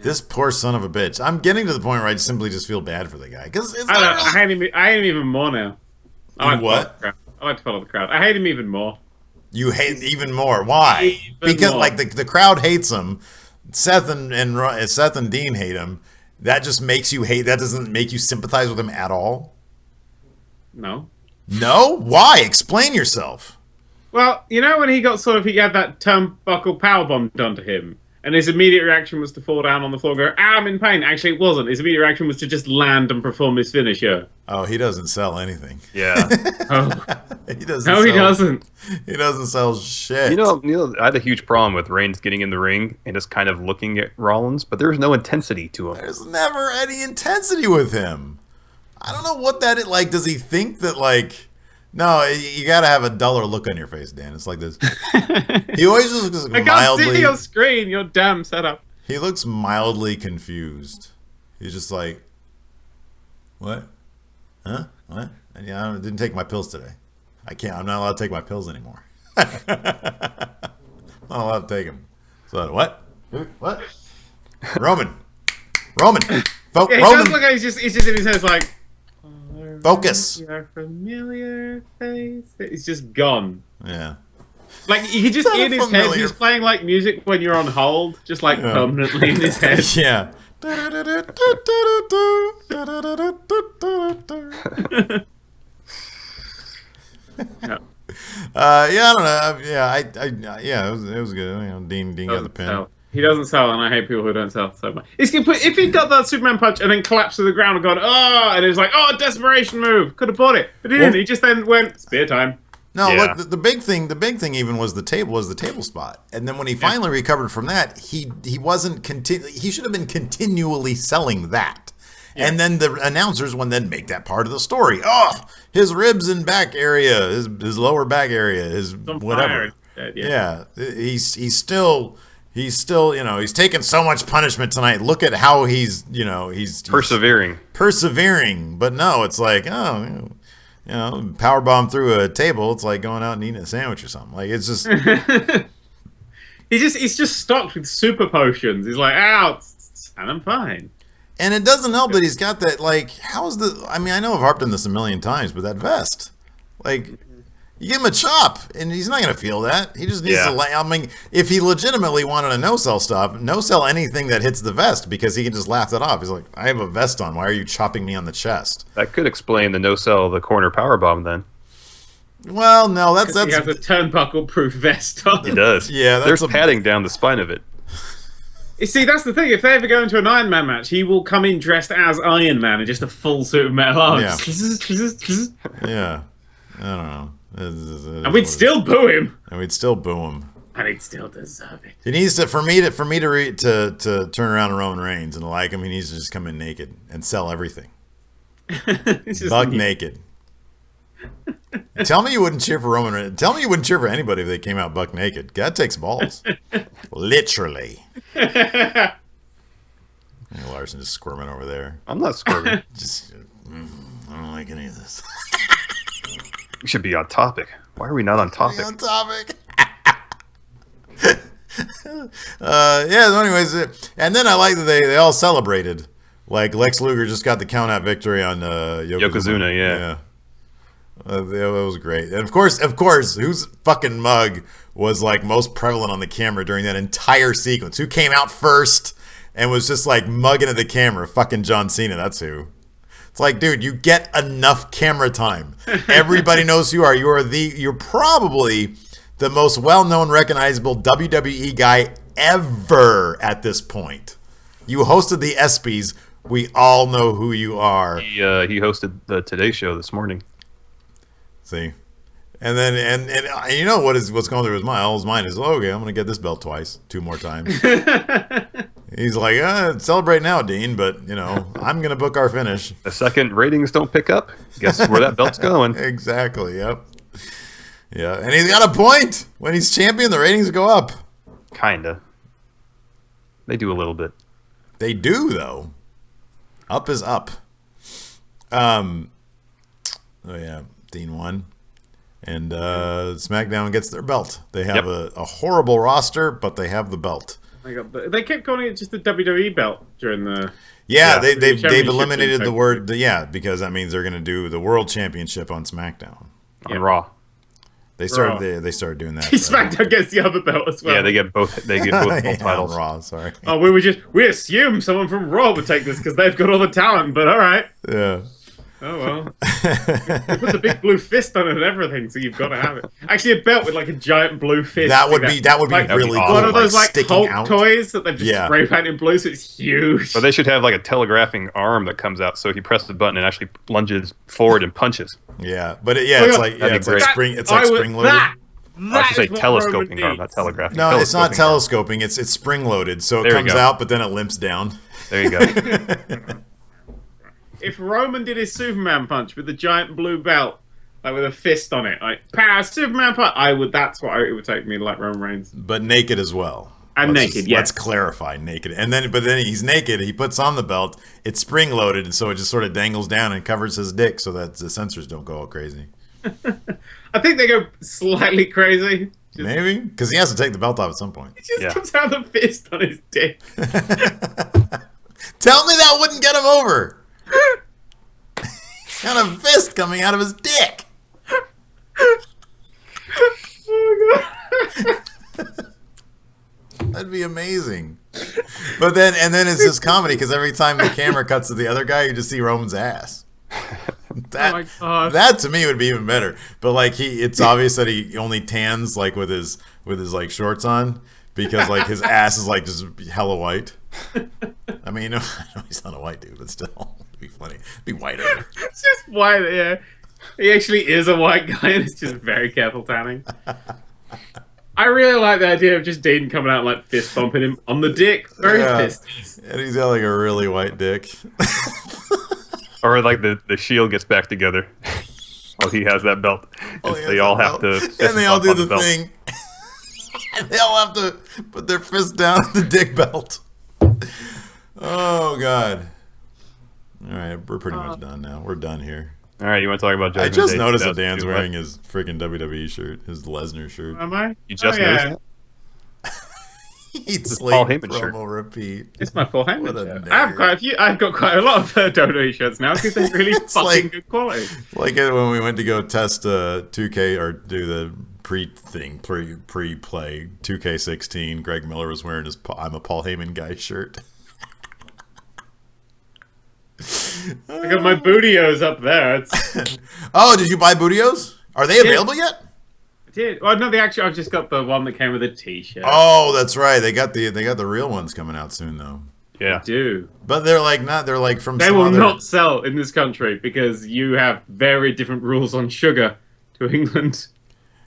This poor son of a bitch. I'm getting to the point where I simply just feel bad for the guy. Because
I hate him even more now. I like to follow the crowd. I hate him even more.
You hate even more. Why? Because more. Like the crowd hates him. Seth and Dean hate him. That just makes you hate. That doesn't make you sympathize with him at all.
No.
No? Why? Explain yourself.
Well, you know when he had that turnbuckle powerbomb done to him. And his immediate reaction was to fall down on the floor and go, I'm in pain. Actually, it wasn't. His immediate reaction was to just land and perform his finisher.
Oh, he doesn't sell anything.
Yeah.
He doesn't.
No, he doesn't.
He doesn't sell shit.
You know, I had a huge problem with Reigns getting in the ring and just kind of looking at Rollins, but there was no intensity to him.
There's never any intensity with him. I don't know what that is. Like, does he think that, like... No, you gotta have a duller look on your face, Dan. It's like this. He always just looks mildly...
I can't see your screen, your damn setup.
He looks mildly confused. He's just like, what? Huh? What? Yeah, I didn't take my pills today. I'm not allowed to take my pills anymore. I'm not allowed to take them. So, what? What? Roman.
Yeah, he
Roman.
does look like he's just in his head like...
Focus.
Your familiar face. It's just gone.
Yeah.
Like you could just in his head, he's playing like music when you're on hold, just like permanently in his head.
Yeah. Yeah, I don't know. Yeah, it was good. You know, Dean got the pin.
He doesn't sell, and I hate people who don't sell so much. If he got that Superman punch and then collapsed to the ground and gone, and it was like, desperation move, could have bought it, but he didn't. He just then went spear time.
No, look, the big thing even was the table spot, and then when he finally recovered from that, he wasn't he should have been continually selling that. Yeah. And then the announcers would then make that part of the story. Oh, his ribs and back area, his lower back area, his whatever. Yeah, he's still, he's taking so much punishment tonight. Look at how he's
persevering.
But no, it's like, powerbomb through a table. It's like going out and eating a sandwich or something. Like, it's just
he's just stocked with super potions. He's like, and I'm fine.
And it doesn't help that he's got that, like, I know I've harped on this a million times, but that vest, like, you give him a chop, and he's not going to feel that. He just needs to, if he legitimately wanted to no-sell anything that hits the vest, because he can just laugh that off. He's like, I have a vest on. Why are you chopping me on the chest?
That could explain the no-sell, the corner powerbomb, then.
Well, no, that's... He has a turnbuckle-proof vest on.
He does.
Yeah,
there's padding down the spine of it.
You see, that's the thing. If they ever go into an Iron Man match, he will come in dressed as Iron Man in just a full suit of metal arms.
Yeah. I don't know.
And we'd still boo him.
And he'd still deserve it. He needs to, for me to turn around to Roman Reigns and like him, he needs to just come in naked and sell everything. Buck naked. Tell me you wouldn't cheer for Roman Reigns. Tell me you wouldn't cheer for anybody if they came out buck naked. That takes balls. Literally. Larson just squirming over there.
I'm not squirming.
I don't like any of this.
We should be on topic. Why are we not on topic?
On topic. So anyways, and then I like that they all celebrated. Like Lex Luger just got the count out victory on
Yokozuna. Yeah.
That was great. And of course, whose fucking mug was like most prevalent on the camera during that entire sequence? Who came out first and was just like mugging at the camera? Fucking John Cena. That's who. It's like, dude, you get enough camera time. Everybody knows who you are. You're probably the most well-known, recognizable WWE guy ever at this point. You hosted the ESPYs. We all know who you are.
He hosted the Today Show this morning.
See, and then and you know what's going through his mind is, okay, I'm gonna get this belt two more times. He's like, celebrate now, Dean, but I'm gonna book our finish.
The second ratings don't pick up, guess where that belt's going.
Exactly. Yep. Yeah, and he's got a point. When he's champion, the ratings go up.
Kinda. They do a little bit.
They do though. Up is up. Oh yeah. Dean won, and SmackDown gets their belt. They have a horrible roster, but they have the belt.
They kept calling it just the WWE belt during the.
Yeah, they've eliminated the word. Because that means they're going to do the World Championship on SmackDown.
On Raw.
They started doing that.
SmackDown gets the other belt as well.
Yeah, they get both. They get both titles.
On Raw. Sorry.
Oh, we assumed someone from Raw would take this because they've got all the talent. But all right.
Yeah.
Oh well, they put the big blue fist on it and everything, so you've got to have it. Actually, a belt with like a giant blue fist.
That would be really cool.
One of those like Hulk
out.
toys that they've just spray painted blue, so it's huge.
But they should have like a telegraphing arm that comes out, so if you press the button, it actually lunges forward and punches.
Yeah, but it's like spring loaded.
I should say telescoping arm, not telegraphing.
No, it's not telescoping. It's spring loaded, so it comes out, but then it limps down.
There you go.
If Roman did his Superman punch with the giant blue belt, like with a fist on it, like power Superman punch, that's what it would take me to like Roman Reigns.
But naked as well.
And naked, yes.
Let's clarify, naked. But then he's naked. He puts on the belt. It's spring loaded, and so it just sort of dangles down and covers his dick, so that the sensors don't go all crazy.
I think they go slightly crazy.
Maybe because he has to take the belt off at some point.
He just comes out with a fist on his dick.
Tell me that wouldn't get him over. Got a fist coming out of his dick.
Oh, God.
That'd be amazing. But then it's just comedy because every time the camera cuts to the other guy, you just see Roman's ass. That,
oh my God.
That to me would be even better. But like it's obvious that he only tans like with his like shorts on because like his ass is like just hella white. I mean, I know he's not a white dude, but still, it'd be funny. It'd be whiter.
It's just white, yeah. He actually is a white guy, and it's just very careful tanning. I really like the idea of just Dean coming out and like fist bumping him on the dick. Very fisties.
And he's got like a really white dick.
Or like the Shield gets back together while he has that belt. They all have to
and they all do the thing. And they all have to put their fist down the dick belt. Oh, God. All right, we're pretty much done now. We're done here.
All right, you want to talk about Judgment
I just
Day
noticed that Dan's
2002,
wearing his freaking WWE shirt, his Lesnar shirt.
Am I?
You just noticed that?
Eats
Paul
sleep,
Heyman shirt.
promo, repeat.
It's my Paul Heyman
What a
shirt.
nerd.
I have quite a few. I've got quite a lot of WWE shirts now because they're really fucking
like-
good quality.
Like when we went to go test 2K or do the pre-play 2K16, Greg Miller was wearing his I'm a Paul Heyman guy shirt.
I got my bootios up there. It's,
Oh, did you buy Bootios? Are they available yet?
I did. Well, no, I've just got the one that came with a T-shirt.
Oh, that's right. They got the real ones coming out soon though.
Yeah.
Do
But they're like from
they
some
will
other...
not sell in this country because you have very different rules on sugar to England.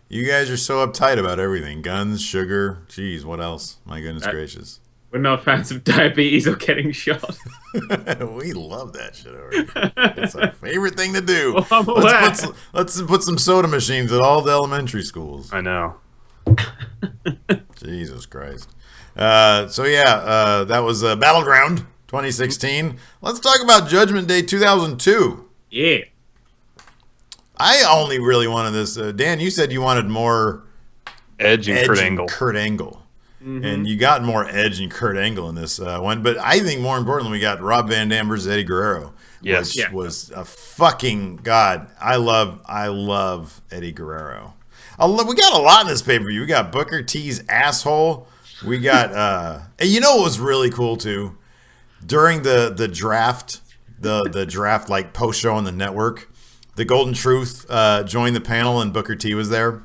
You guys are so uptight about everything. Guns, sugar, jeez, what else? My goodness gracious.
We're not fans of diabetes or getting shot.
We love that shit over here. It's our favorite thing to do.
Well, I'm aware.
Let's put some soda machines at all the elementary schools.
I know.
Jesus Christ. That was Battleground 2016. Let's talk about Judgment Day 2002.
Yeah.
I only really wanted this. Dan, you said you wanted more
Edge and Kurt Angle.
Mm-hmm.
And you got more Edge and Kurt Angle in this one. But I think more importantly, we got Rob Van Dam versus Eddie Guerrero.
Yes.
Which was a fucking God. I love Eddie Guerrero. We got a lot in this pay-per-view. We got Booker T's asshole. We got and you know what was really cool too? During the draft, the draft like post show on the network, the Golden Truth joined the panel and Booker T was there.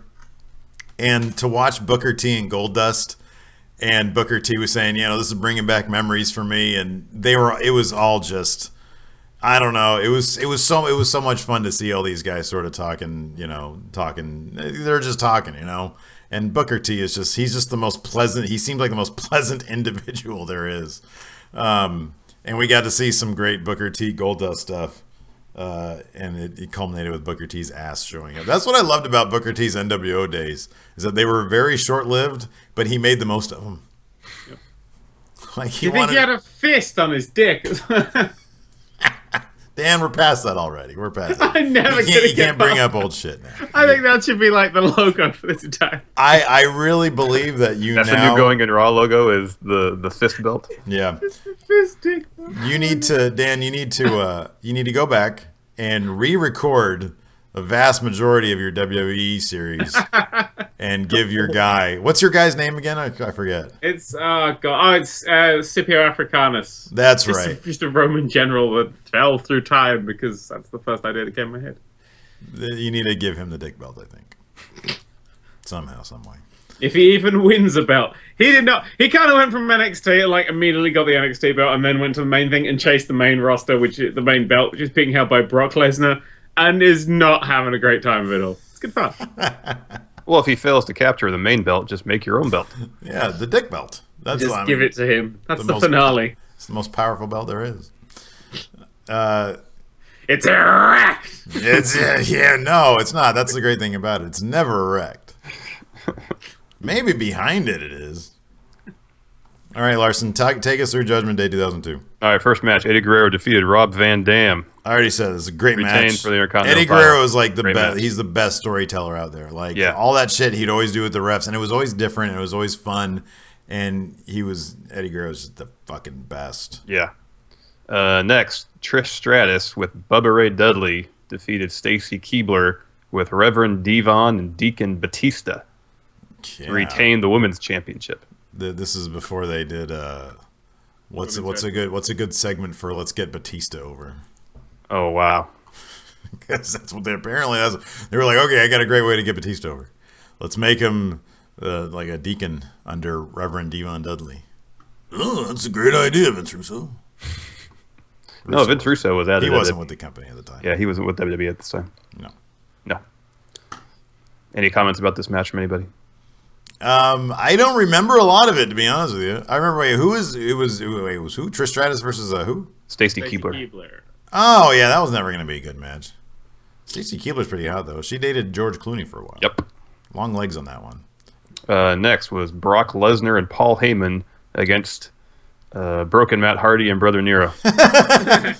And to watch Booker T and Goldust, and Booker T was saying, this is bringing back memories for me, and it was all just, I don't know, it was so much fun to see all these guys sort of talking, they're just talking, and Booker T he's just the most pleasant, he seems like the most pleasant individual there is, and we got to see some great Booker T Goldust stuff. And it culminated with Booker T's ass showing up. That's what I loved about Booker T's NWO days, is that they were very short-lived, but he made the most of them.
Yep.
Like
You think he had a fist on his dick?
Dan, we're past that already. We're past that.
I'm never
You can't bring up old shit now.
I think that should be like the logo for this entire.
I really believe that
That's the new Going in Raw logo is the fist belt.
Yeah.
Fist dick.
You need to, Dan. You need to go back and re-record a vast majority of your WWE series and give your guy. What's your guy's name again? I forget.
It's it's Scipio Africanus.
That's right.
Just a Roman general that fell through time because that's the first idea that came to my head.
You need to give him the dick belt, I think. Somehow, some way.
If he even wins a belt. He did not. He kind of went from NXT and like immediately got the NXT belt and then went to the main thing and chased the main roster, which is the main belt, which is being held by Brock Lesnar, and is not having a great time of it all. It's good fun.
Well, if he fails to capture the main belt, just make your own belt.
Yeah, the dick belt. That's
Just
what I
give
mean.
it to him. That's the
most-
finale.
It's the most powerful belt there is.
It's erect.
It's no, it's not. That's the great thing about it. It's never erect. Maybe behind it is. All right, Larson, take us through Judgment Day 2002.
All right, first match. Eddie Guerrero defeated Rob Van Dam.
I already said it's a great
Retained
match.
for the Intercontinental
Eddie Guerrero
title.
is like the
Great
best.
match.
He's the best storyteller out there. Like
Yeah.
all that shit he'd always do with the refs, and it was always different. And it was always fun, and Eddie Guerrero's just the fucking best.
Yeah. Next, Trish Stratus with Bubba Ray Dudley defeated Stacy Keibler with Reverend Devon and Deacon Batista to retain the women's championship.
This is before they did. What's a good segment for Let's Get Batista over?
Oh wow!
Because that's what they apparently. They were like, okay, I got a great way to get Batista over. Let's make him like a deacon under Reverend Devon Dudley. Oh, that's a great idea, Vince Russo.
No, Vince Russo was at it.
He wasn't with the company at the time.
Yeah, he wasn't with WWE at the time.
No.
Any comments about this match from anybody?
I don't remember a lot of it, to be honest with you. I remember it was who? Trish Stratus versus who?
Stacy Keibler.
Oh yeah, that was never going to be a good match. Stacy Keibler's pretty hot though. She dated George Clooney for a while.
Yep.
Long legs on that one.
Next was Brock Lesnar and Paul Heyman against Broken Matt Hardy and Brother Nero.
Damn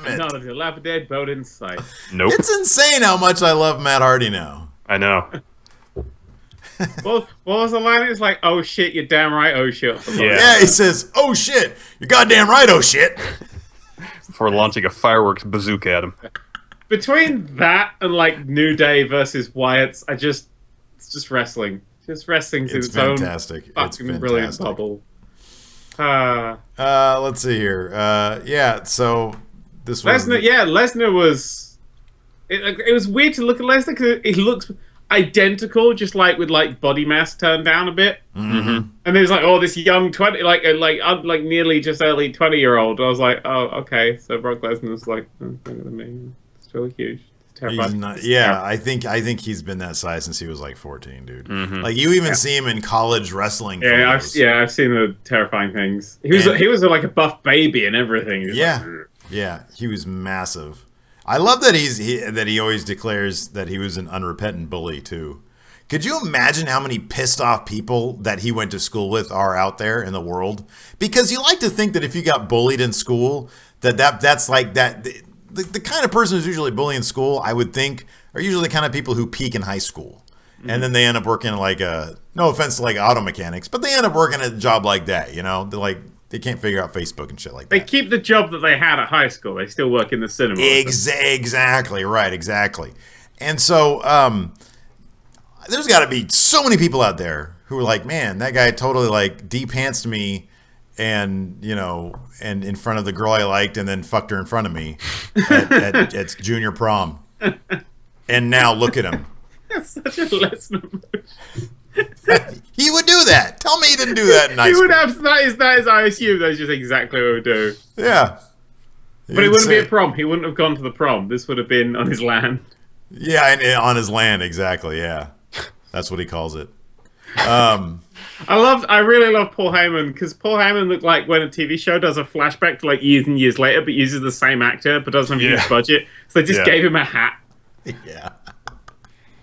it.
Not a dilapidated boat in sight.
Nope.
It's insane how much I love Matt Hardy now.
I know.
What was the line? It's like, oh shit, you're damn right, oh shit.
Yeah, he says, oh shit, you're goddamn right, oh shit.
Before launching a fireworks bazooka at him.
Between that and like New Day versus Wyatt's, it's just wrestling. Just wrestling to its own fucking brilliant bubble.
Let's see here. So this was
Lesnar was. It was weird to look at Lesnar because he looks identical, just like with like body mass turned down a bit.
Mm-hmm.
And there's like, oh, this young 20, like nearly just early 20-year-old. I was like, oh, okay. So Brock Lesnar's like bigger than me. It's really huge. It's terrifying.
I think he's been that size since he was like 14, dude. Mm-hmm. Like you even see him in college wrestling.
I've seen the terrifying things. He was like a buff baby and everything.
He was massive. I love that he always declares that he was an unrepentant bully too. Could you imagine how many pissed off people that he went to school with are out there in the world? Because you like to think that if you got bullied in school, that's like that. The kind of person who's usually bullied in school, I would think, are usually the kind of people who peak in high school. Mm-hmm. And then they end up working like no offense to like auto mechanics, but they end up working at a job like that, you know? They're like, they can't figure out Facebook and shit like that.
They keep the job that they had at high school. They still work in the cinema.
Exactly, right, exactly. And so there's got to be so many people out there who are like, man, that guy totally like de-pantsed me and, you know, and in front of the girl I liked and then fucked her in front of me at junior prom. And now look at him.
That's such a Lesnar move.
He would do that. Tell me he didn't do that in high school.
That is, I assume that's just exactly what he would do.
Yeah.
But it wouldn't be a prom. He wouldn't have gone to the prom. This would have been on his land.
Yeah, and on his land, exactly, yeah. That's what he calls it.
I really love Paul Heyman, because Paul Heyman looked like when a TV show does a flashback to like years and years later, but uses the same actor, but doesn't have a huge budget. So they just gave him a hat.
Yeah.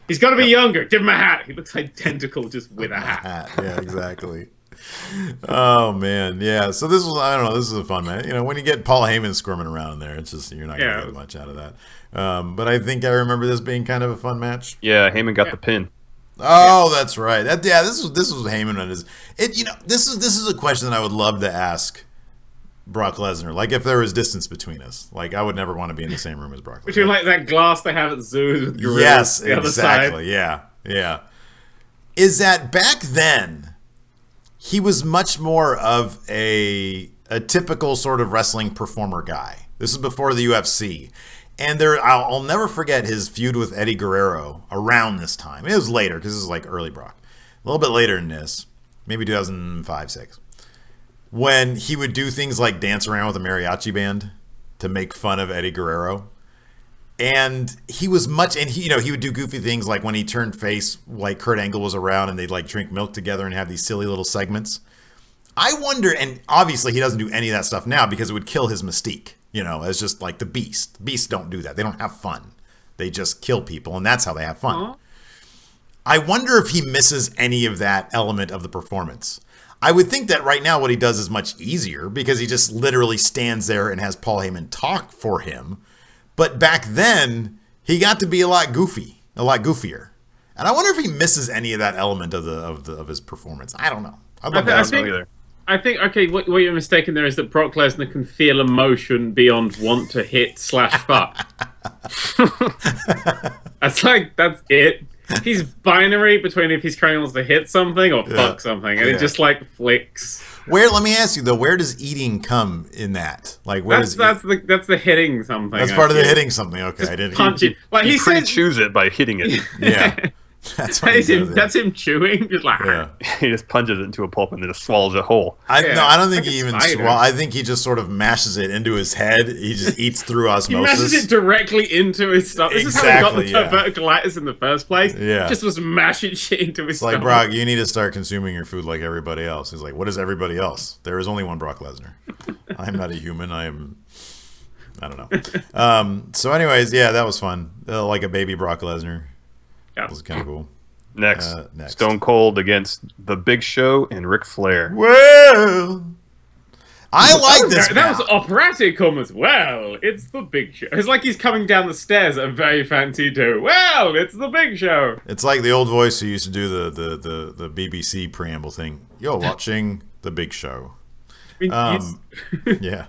He's got to be younger. Give him a hat. He looks identical just with a hat.
Yeah, exactly. Oh, man. Yeah. So this was, I don't know, this is a fun match. You know, when you get Paul Heyman squirming around in there, it's just, you're not going to get much out of that. But I think I remember this being kind of a fun match.
Yeah, Heyman got the pin.
Oh, that's right. This was Heyman on his. This is a question that I would love to ask Brock Lesnar. Like if there was distance between us, like I would never want to be in the same room as Brock Lesnar.
Between like that glass they have at zoos with gorillas.
Yes,
the
exactly.
Other side.
Yeah. Is that back then he was much more of a typical sort of wrestling performer guy. This is before the UFC. And I'll never forget his feud with Eddie Guerrero around this time. It was later, because this is like early Brock. A little bit later than this, maybe 2005, 6. When he would do things like dance around with a mariachi band to make fun of Eddie Guerrero. And he was he would do goofy things like when he turned face, like Kurt Angle was around and they'd like drink milk together and have these silly little segments. I wonder, and obviously he doesn't do any of that stuff now because it would kill his mystique. You know, as just like the Beast. Beasts don't do that. They don't have fun. They just kill people, and that's how they have fun. Aww. I wonder if he misses any of that element of the performance. I would think that right now what he does is much easier because he just literally stands there and has Paul Heyman talk for him. But back then, he got to be a lot goofier. And I wonder if he misses any of that element of his performance. I don't know. I'd love to ask him either.
I think, okay, what you're mistaken there is that Brock Lesnar can feel emotion beyond want to hit /fuck. That's it. He's binary between if he's trying to hit something or fuck something, and it just like flicks.
Let me ask you though, where does eating come in that? Like, where
that's the hitting something.
That's part of the hitting something. Okay, I didn't
punch it. Like he said,
chews it by hitting it.
Yeah. That's
him chewing, just like
he just punches it into a pulp and then just swallows it whole.
I don't think he even I think he just sort of mashes it into his head. He just eats through osmosis.
He mashes it directly into his stomach. This is how he got the diverticulitis in the first place.
Yeah,
just was mashing shit into his stomach.
Like, Brock, you need to start consuming your food like everybody else. He's like, what is everybody else? There is only one Brock Lesnar. I'm not a human. I don't know. So anyways, yeah, that was fun. Like a baby Brock Lesnar.
Yeah.
That was kind of cool.
Next, Stone Cold against The Big Show and Ric Flair.
Well, I like this.
That was operatic almost. Well, it's The Big Show. It's like he's coming down the stairs at a very fancy do. Well, it's The Big Show.
It's like the old voice who used to do the BBC preamble thing. You're watching The Big Show. Yeah.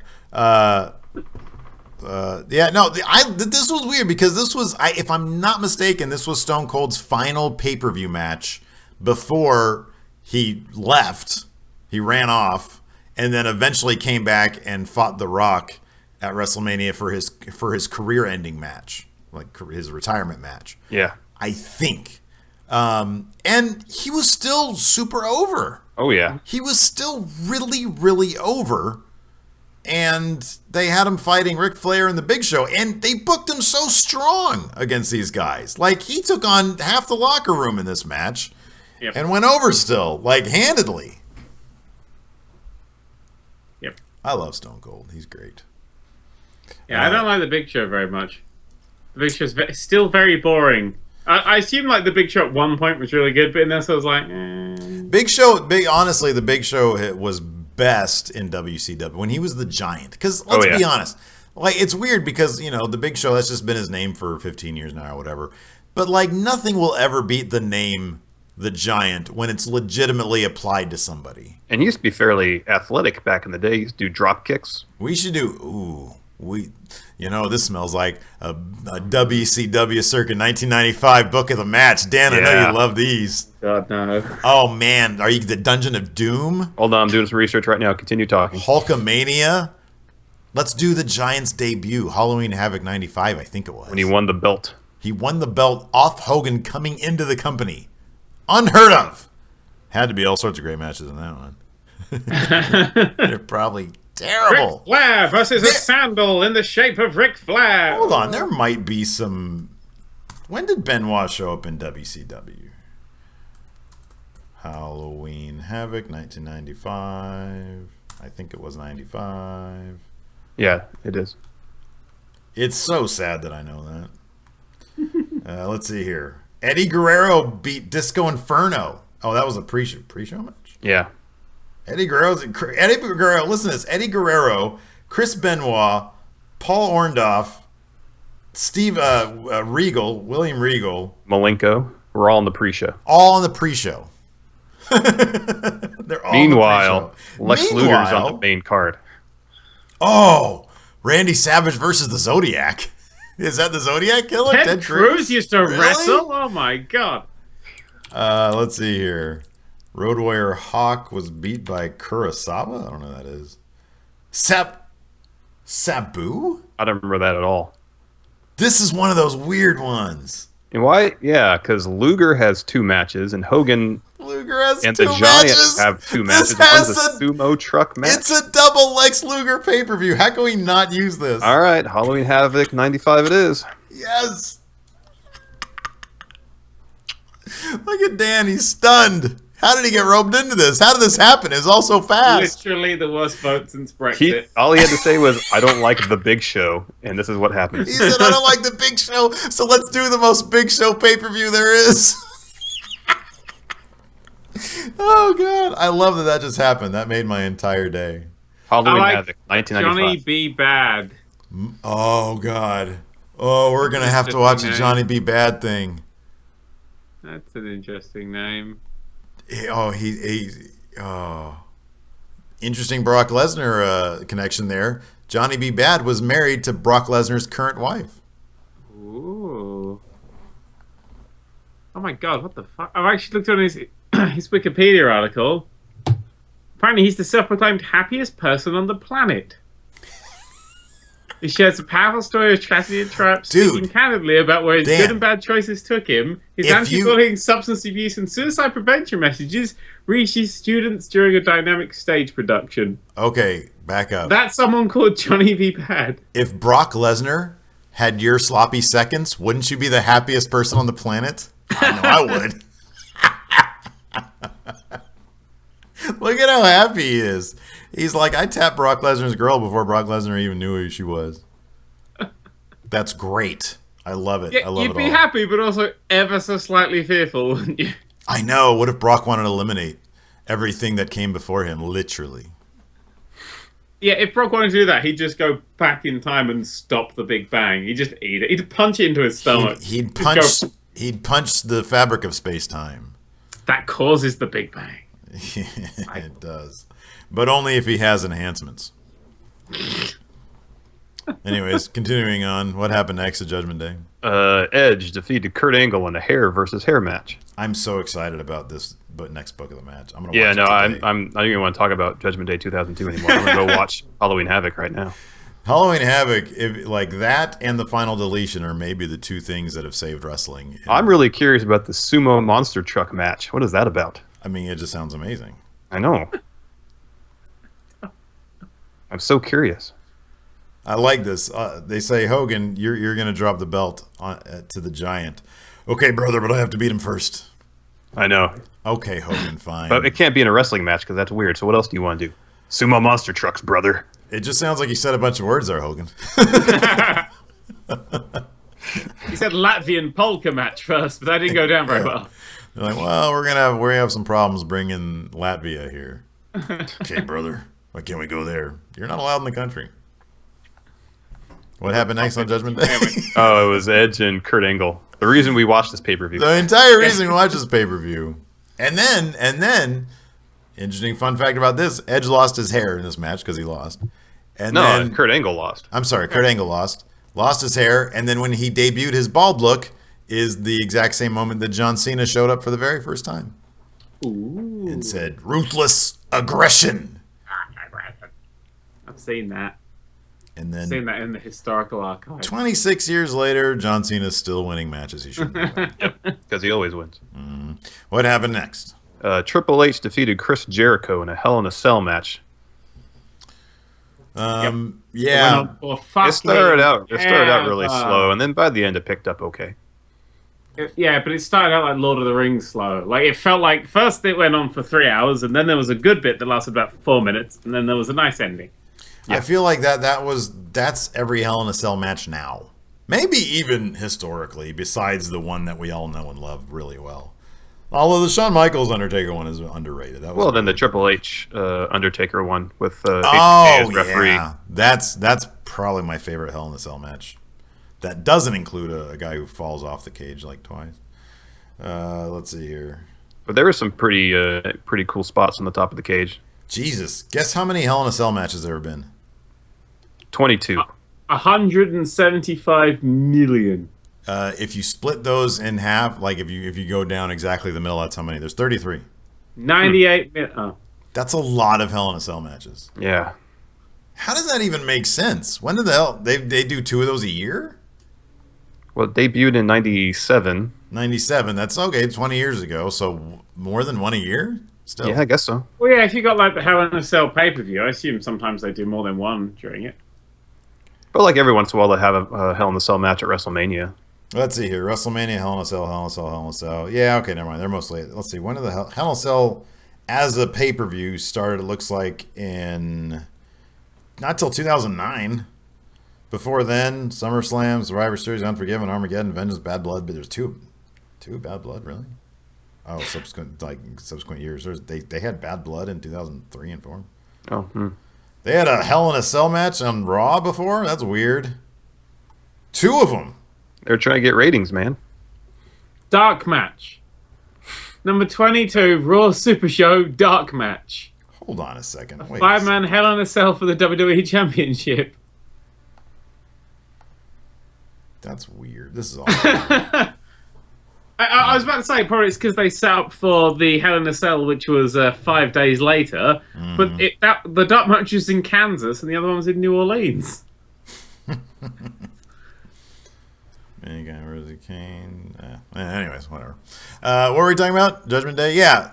This was weird because this was, if I'm not mistaken, this was Stone Cold's final pay-per-view match before he left. He ran off and then eventually came back and fought The Rock at WrestleMania for his career-ending match, like his retirement match.
Yeah,
I think. And he was still super over.
Oh yeah,
he was still really, really over. And they had him fighting Ric Flair and The Big Show. And they booked him so strong against these guys. Like, he took on half the locker room in this match.
Yep.
And went over still, like, handedly.
Yep.
I love Stone Cold. He's great.
Yeah, I don't like The Big Show very much. The Big Show's still very boring. I assume, like, The Big Show at one point was really good, but in this I was like,
honestly, The Big Show was best in WCW when he was the Giant. Because let's be honest, like, it's weird because, you know, The Big Show, that's just been his name for 15 years now or whatever. But like, nothing will ever beat the name the Giant when it's legitimately applied to somebody.
And he used to be fairly athletic back in the day. He used to do drop kicks.
We should do this smells like a WCW circa 1995 book of the match. Dan, I know you love these.
God, no.
Oh, man. Are you the Dungeon of Doom?
Hold on. I'm doing some research right now. Continue talking.
Hulkamania? Let's do the Giant's debut. Halloween Havoc 95, I think it was.
When he won the belt.
He won the belt off Hogan coming into the company. Unheard of. Had to be all sorts of great matches in that one. They're probably terrible.
Ric Flair versus a sandal in the shape of Ric Flair.
Hold on. There might be some... When did Benoit show up in WCW? Halloween Havoc 1995. I think it was 95.
Yeah, it is.
It's so sad that I know that. Let's see here. Eddie Guerrero beat Disco Inferno. Oh, that was a pre-show match?
Yeah.
Eddie Guerrero, listen to this. Eddie Guerrero, Chris Benoit, Paul Orndorff, Steve Regal, William Regal.
Malenko. We're all in the pre-show.
All on the pre-show. They're all
Meanwhile, Lex Luger's on the main card.
Oh, Randy Savage versus the Zodiac. Is that the Zodiac Killer?
Ted Cruz used to wrestle? Oh my god.
Let's see here. Road Warrior Hawk was beat by Kurosawa? I don't know who that is. Sabu?
I don't remember that at all.
This is one of those weird ones.
And why? Yeah, because Luger has 2 matches, and Hogan and the Giant have 2 matches. One's a sumo truck match.
It's a double Lex Luger pay-per-view. How can we not use this?
All right, Halloween Havoc 95 it is.
Yes. Look at Dan. He's stunned. How did he get roped into this? How did this happen? It's all so fast.
Literally the worst vote since Brexit.
All he had to say was, I don't like the Big Show, and this is what happened.
He said, I don't like the Big Show, so let's do the most Big Show pay-per-view there is. Oh, God. I love that just happened. That made my entire day.
Halloween Havoc, 1995.
Johnny B. Bad.
Oh, God. Oh, we're going to have to watch a Johnny B. Bad thing.
That's an interesting name.
Interesting Brock Lesnar connection there. Johnny B. Bad was married to Brock Lesnar's current wife.
Ooh. Oh my god, what the fuck? I've actually looked on his his Wikipedia article. Apparently, he's the self-proclaimed happiest person on the planet. He shares a powerful story of tragedy and triumph, speaking candidly about where his good and bad choices took him. His anti-bullying, substance abuse, and suicide prevention messages reached his students during a dynamic stage production.
Okay, back up.
That's someone called Johnny B. Bad.
If Brock Lesnar had your sloppy seconds, wouldn't you be the happiest person on the planet? I know I would. Look at how happy he is. He's like, I tapped Brock Lesnar's girl before Brock Lesnar even knew who she was. That's great. I love it.
Yeah,
I love it all.
You'd be happy, but also ever so slightly fearful, wouldn't you?
I know. What if Brock wanted to eliminate everything that came before him, literally?
Yeah, if Brock wanted to do that, he'd just go back in time and stop the Big Bang. He'd just eat it. He'd punch it into his stomach.
He'd punch the fabric of space-time.
That causes the Big Bang.
It does. But only if he has enhancements. Anyways, continuing on. What happened next at Judgment Day?
Edge defeated Kurt Angle in a hair versus hair match.
I'm so excited about this next book of the match. I'm gonna watch
I'm not even want to talk about Judgment Day 2002 anymore. I'm going to go watch Halloween Havoc right now.
Halloween Havoc, like that and the final deletion are maybe the two things that have saved wrestling.
I'm really curious about the Sumo Monster Truck match. What is that about?
I mean, it just sounds amazing.
I know. I'm so curious.
I like this. They say, Hogan, you're going to drop the belt to the Giant. Okay, brother, but I have to beat him first.
I know.
Okay, Hogan, fine.
But it can't be in a wrestling match because that's weird. So what else do you want to do? Sumo Monster Trucks, brother.
It just sounds like you said a bunch of words there, Hogan.
He said Latvian polka match first, but that didn't go down very well.
They're like, well, we're gonna have some problems bringing Latvia here. Okay, brother, why can't we go there? You're not allowed in the country. What happened next on Judgment Day?
Oh, it was Edge and Kurt Angle. The reason we watched this pay-per-view.
The entire reason we watched this pay-per-view. And then, interesting fun fact about this, Edge lost his hair in this match because he lost. And then
Kurt Angle lost.
I'm sorry, Kurt Angle lost his hair, and then when he debuted his bald look is the exact same moment that John Cena showed up for the very first time.
Ooh.
And said, ruthless aggression.
I've seen that.
And then,
I've seen that in the historical archive.
26 years later, John Cena's still winning matches he shouldn't be winning.
Because he always wins.
What happened next?
Triple H defeated Chris Jericho in a Hell in a Cell match.
Yeah.
It started out really slow, and then by the end it picked up okay.
Yeah, but it started out like Lord of the Rings slow. Like, it felt like first it went on for 3 hours, and then there was a good bit that lasted about 4 minutes, and then there was a nice ending.
Yeah. I feel like that's every Hell in a Cell match now. Maybe even historically, besides the one that we all know and love really well. Although the Shawn Michaels Undertaker one is underrated. That was
then the Triple H Undertaker one with
HBK
as referee.
Yeah. That's probably my favorite Hell in a Cell match. That doesn't include a guy who falls off the cage like twice. Let's see here.
But there were some pretty cool spots on the top of the cage.
Jesus, guess how many Hell in a Cell matches there have been?
22.
175 million.
If you split those in half, like if you go down exactly the middle, that's how many. There's 33.
98 minutes. Oh.
That's a lot of Hell in a Cell matches.
Yeah.
How does that even make sense? When did the hell they do 2 of those a year?
Well, it debuted in 97.
97. That's okay. 20 years ago. So more than one a year. Still.
Yeah, I guess so.
Well, yeah. If you got like the Hell in a Cell pay-per-view, I assume sometimes they do more than one during it.
But like every once in a while, they have a Hell in a Cell match at WrestleMania.
Let's see here. WrestleMania, Hell in a Cell, Hell in a Cell, Hell in a Cell. Yeah, okay, never mind. They're mostly... Let's see. When did the Hell in a Cell as a pay-per-view started, it looks like, in... Not till 2009. Before then, SummerSlam, Survivor Series, Unforgiven, Armageddon, Vengeance, Bad Blood. But there's two Bad Blood, really? Oh, subsequent years. They had Bad Blood in 2003 and 4.
Oh,
They had a Hell in a Cell match on Raw before? That's weird. 2 of them.
They're trying to get ratings, man.
Dark match. Number 22, Raw Super Show Dark match.
Hold on a second. Wait.
5-man Hell in a Cell for the WWE Championship.
That's weird. This is awful.
I was about to say, probably it's because they set up for the Hell in a Cell, which was 5 days later. But the dark match was in Kansas, and the other one was in New Orleans.
Rosie Kane. Anyways, whatever. What were we talking about? Judgment Day? Yeah.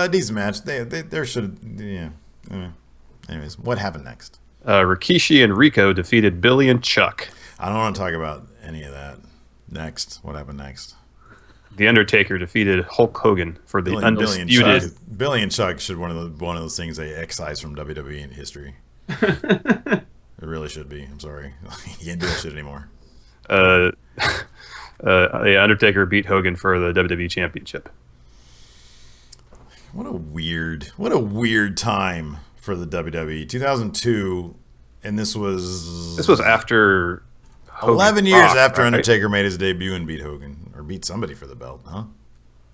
Decent match. There should. Yeah. Anyways, what happened next?
Rikishi and Rico defeated Billy and Chuck.
I don't want to talk about any of that. Next, what happened next?
The Undertaker defeated Hulk Hogan for the undisputed.
Billy and Chuck should one of those things they excise from WWE in history. It really should be. I'm sorry, you can't do that shit anymore.
Undertaker beat Hogan for the WWE Championship.
What a weird time for the WWE. 2002, and this was
after Hogan
11 years
Rock,
after
right?
Undertaker made his debut and beat Hogan, or beat somebody for the belt, huh?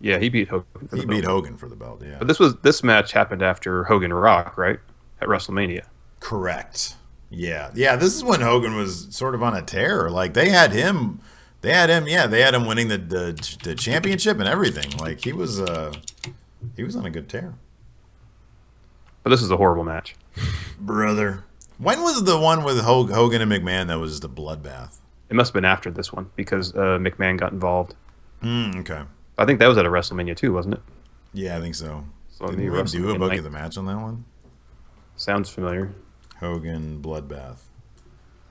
Yeah, he beat Hogan.
He beat Hogan for the belt. Yeah,
but this match happened after Hogan Rock, right? At WrestleMania.
Correct. Yeah. This is when Hogan was sort of on a tear. Like they had him winning the championship and everything. Like he was on a good tear.
But this is a horrible match,
brother. When was the one with Hogan and McMahon that was just a bloodbath?
It must have been after this one because McMahon got involved.
Okay.
I think that was at a WrestleMania too, wasn't it?
Yeah, I think so.
So
did we do a book of the match on that one?
Sounds familiar.
Hogan bloodbath.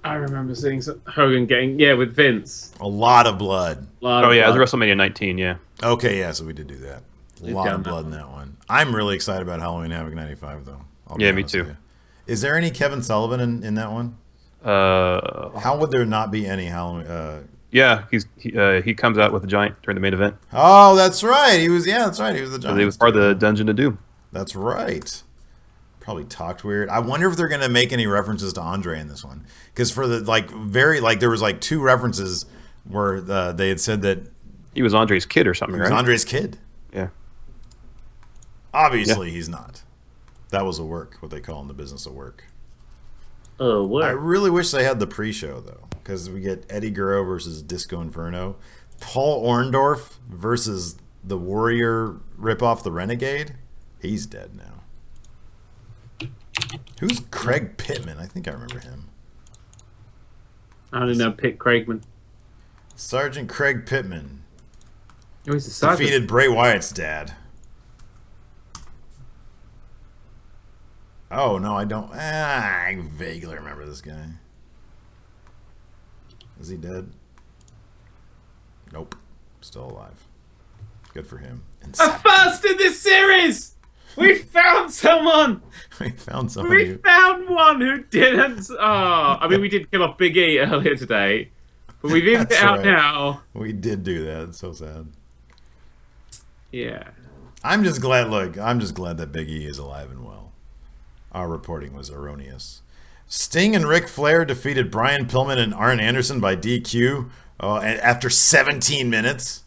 I remember seeing Hogan getting with Vince.
A lot of blood.
It was WrestleMania 19. Yeah.
Okay, yeah, so we did do that. A lot of blood in that one. I'm really excited about Halloween Havoc 95 though.
Yeah, me too.
Is there any Kevin Sullivan in that one? How would there not be any Halloween?
Yeah, he comes out with a giant during the main event.
Oh, that's right. He was. Yeah, that's right. He was the giant.
He was part of the Dungeon of Doom.
That's right. Probably talked weird. I wonder if they're gonna make any references to Andre in this one, because for the there was 2 references where they had said that
he was Andre's kid or something.
He was
right?
Andre's kid.
Yeah.
Obviously, he's not. That was a work, what they call in the business of work.
Oh, what?
I really wish they had the pre-show, though, because we get Eddie Guerrero versus Disco Inferno, Paul Orndorff versus the Warrior ripoff, the Renegade. He's dead now. Who's Craig Pittman? I think I remember him.
I don't know, Pitt Craigman.
Sergeant Craig Pittman.
Oh, he's the sergeant.
Defeated Bray Wyatt's dad. Oh, no, I don't. I vaguely remember this guy. Is he dead? Nope. Still alive. Good for him.
A first in this series! We found someone!
We found somebody.
We found one who didn't. Oh, I mean, we did kill off Big E earlier today, but we've evened it out now.
We did do that. It's so sad.
Yeah.
I'm just glad that Big E is alive and well. Our reporting was erroneous. Sting and Ric Flair defeated Brian Pillman and Arn Anderson by DQ after 17 minutes.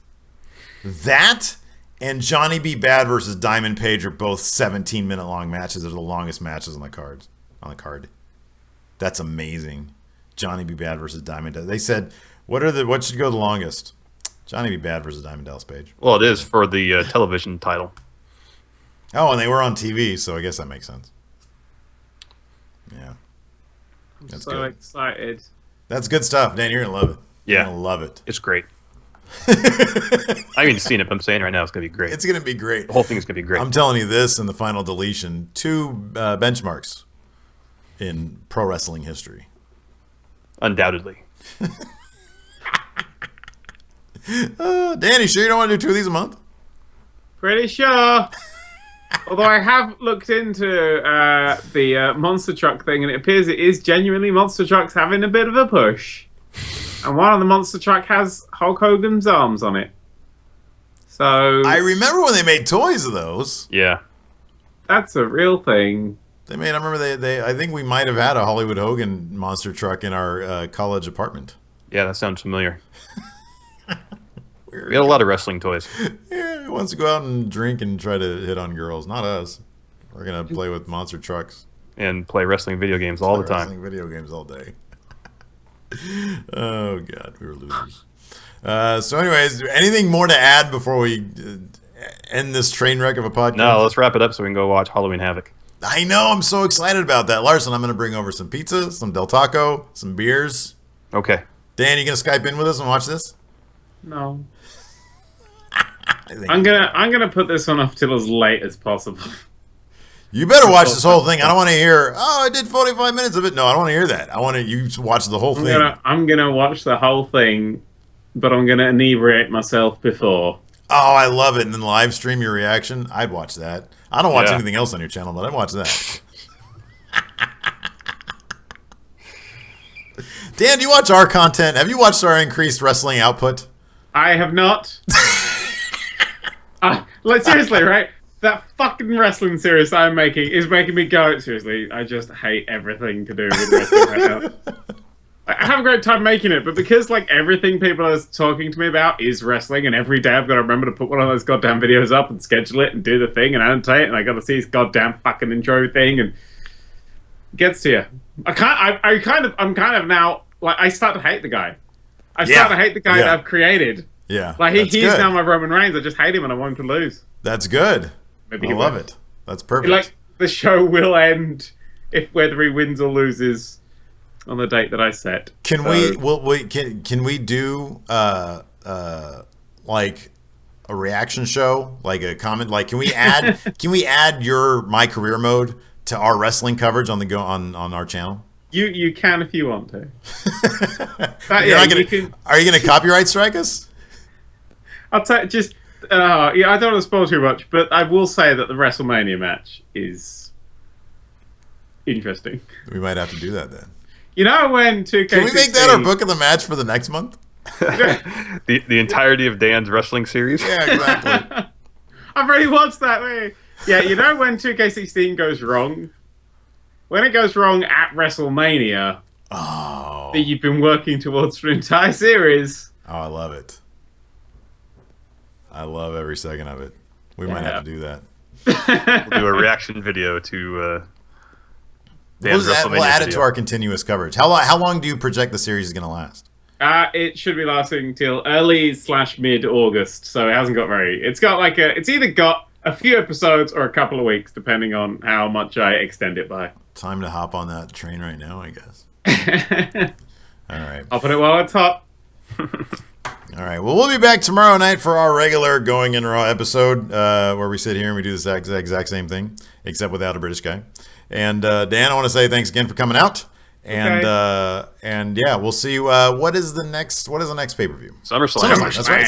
That and Johnny B. Bad versus Diamond Page are both 17-minute long matches. They're the longest matches on the card. That's amazing. Johnny B. Bad versus Diamond. They said, what should go the longest? Johnny B. Bad versus Diamond Dallas Page.
Well, it is for the television title.
Oh, and they were on TV, so I guess that makes sense. Yeah.
I'm so excited.
That's good stuff, Dan. You're going to love it. You're going to love it.
It's great. I haven't seen it, but I'm saying right now it's going to be great.
It's going to be great.
The whole thing is going to be great.
I'm telling you this and the final deletion, 2 benchmarks in pro wrestling history.
Undoubtedly.
Danny, sure you don't want to do 2 of these a month?
Pretty sure. Although I have looked into the monster truck thing, and it appears it is genuinely monster trucks having a bit of a push. And one of the monster truck has Hulk Hogan's arms on it. So
I remember when they made toys of those.
Yeah.
That's a real thing.
I remember I think we might have had a Hollywood Hogan monster truck in our college apartment.
Yeah, that sounds familiar. We had a lot of wrestling toys.
Yeah, he wants to go out and drink and try to hit on girls. Not us. We're going to play with monster trucks.
And play wrestling video games all the time.
Wrestling video games all day. Oh God, we were losers. So, anyways, anything more to add before we end this train wreck of a podcast?
No, let's wrap it up so we can go watch Halloween Havoc.
I know, I'm so excited about that. Larson, I'm going to bring over some pizza, some Del Taco, some beers.
Okay.
Dan, you going to Skype in with us and watch this?
No. I'm gonna put this one off till as late as possible.
You better watch this whole thing. I don't want to hear, oh, I did 45 minutes of it. No, I don't want to hear that. I want you to watch the whole thing.
I'm gonna watch the whole thing, but I'm gonna inebriate myself before.
Oh, I love it. And then live stream your reaction. I'd watch that. I don't watch anything else on your channel, but I'd watch that. Dan, do you watch our content? Have you watched our increased wrestling output?
I have not. Like, seriously, right? That fucking wrestling series I'm making is making me go, seriously, I just hate everything to do with wrestling right now. I have a great time making it, but because, like, everything people are talking to me about is wrestling, and every day I've got to remember to put one of those goddamn videos up and schedule it and do the thing and annotate it, and I got to see this goddamn fucking intro thing, and it gets to you. I'm kind of now, like, I start to hate the guy. I start to hate the guy that I've created.
Yeah.
Like, he's now my Roman Reigns. I just hate him and I want him to lose.
That's good.
Maybe
I love it. That's perfect.
Like, the show will end if whether he wins or loses on the date that I set.
Can we do like a reaction show, like a comment? Like, can we add your My Career mode to our wrestling coverage on our channel? You
can if you want to.
Are you gonna copyright strike us?
I'll tell just I don't want to spoil too much, but I will say that the WrestleMania match is interesting.
We might have to do that then.
You know when 2K16...
Can we make that our book of the match for the next month?
the entirety of Dan's wrestling series?
Yeah, exactly.
I've already watched that way. Yeah, you know when 2K16 goes wrong? When it goes wrong at WrestleMania, that you've been working towards for an entire series.
Oh, I love it. I love every second of it. We might have to do that.
We'll do a reaction video to Dan's WrestleMania
we'll add it
video.
to our continuous coverage. How long do you project the series is going to last?
It should be lasting till early/mid-August, so it hasn't got very... It's either got a few episodes or a couple of weeks, depending on how much I extend it by.
Time to hop on that train right now, I guess. All right.
I'll put it while it's hot.
All right. Well, we'll be back tomorrow night for our regular Going in Raw episode, where we sit here and we do the exact same thing, except without a British guy. And Dan, I want to say thanks again for coming out. And yeah, we'll see you. What is the next pay-per-view?
SummerSlam.
That's right.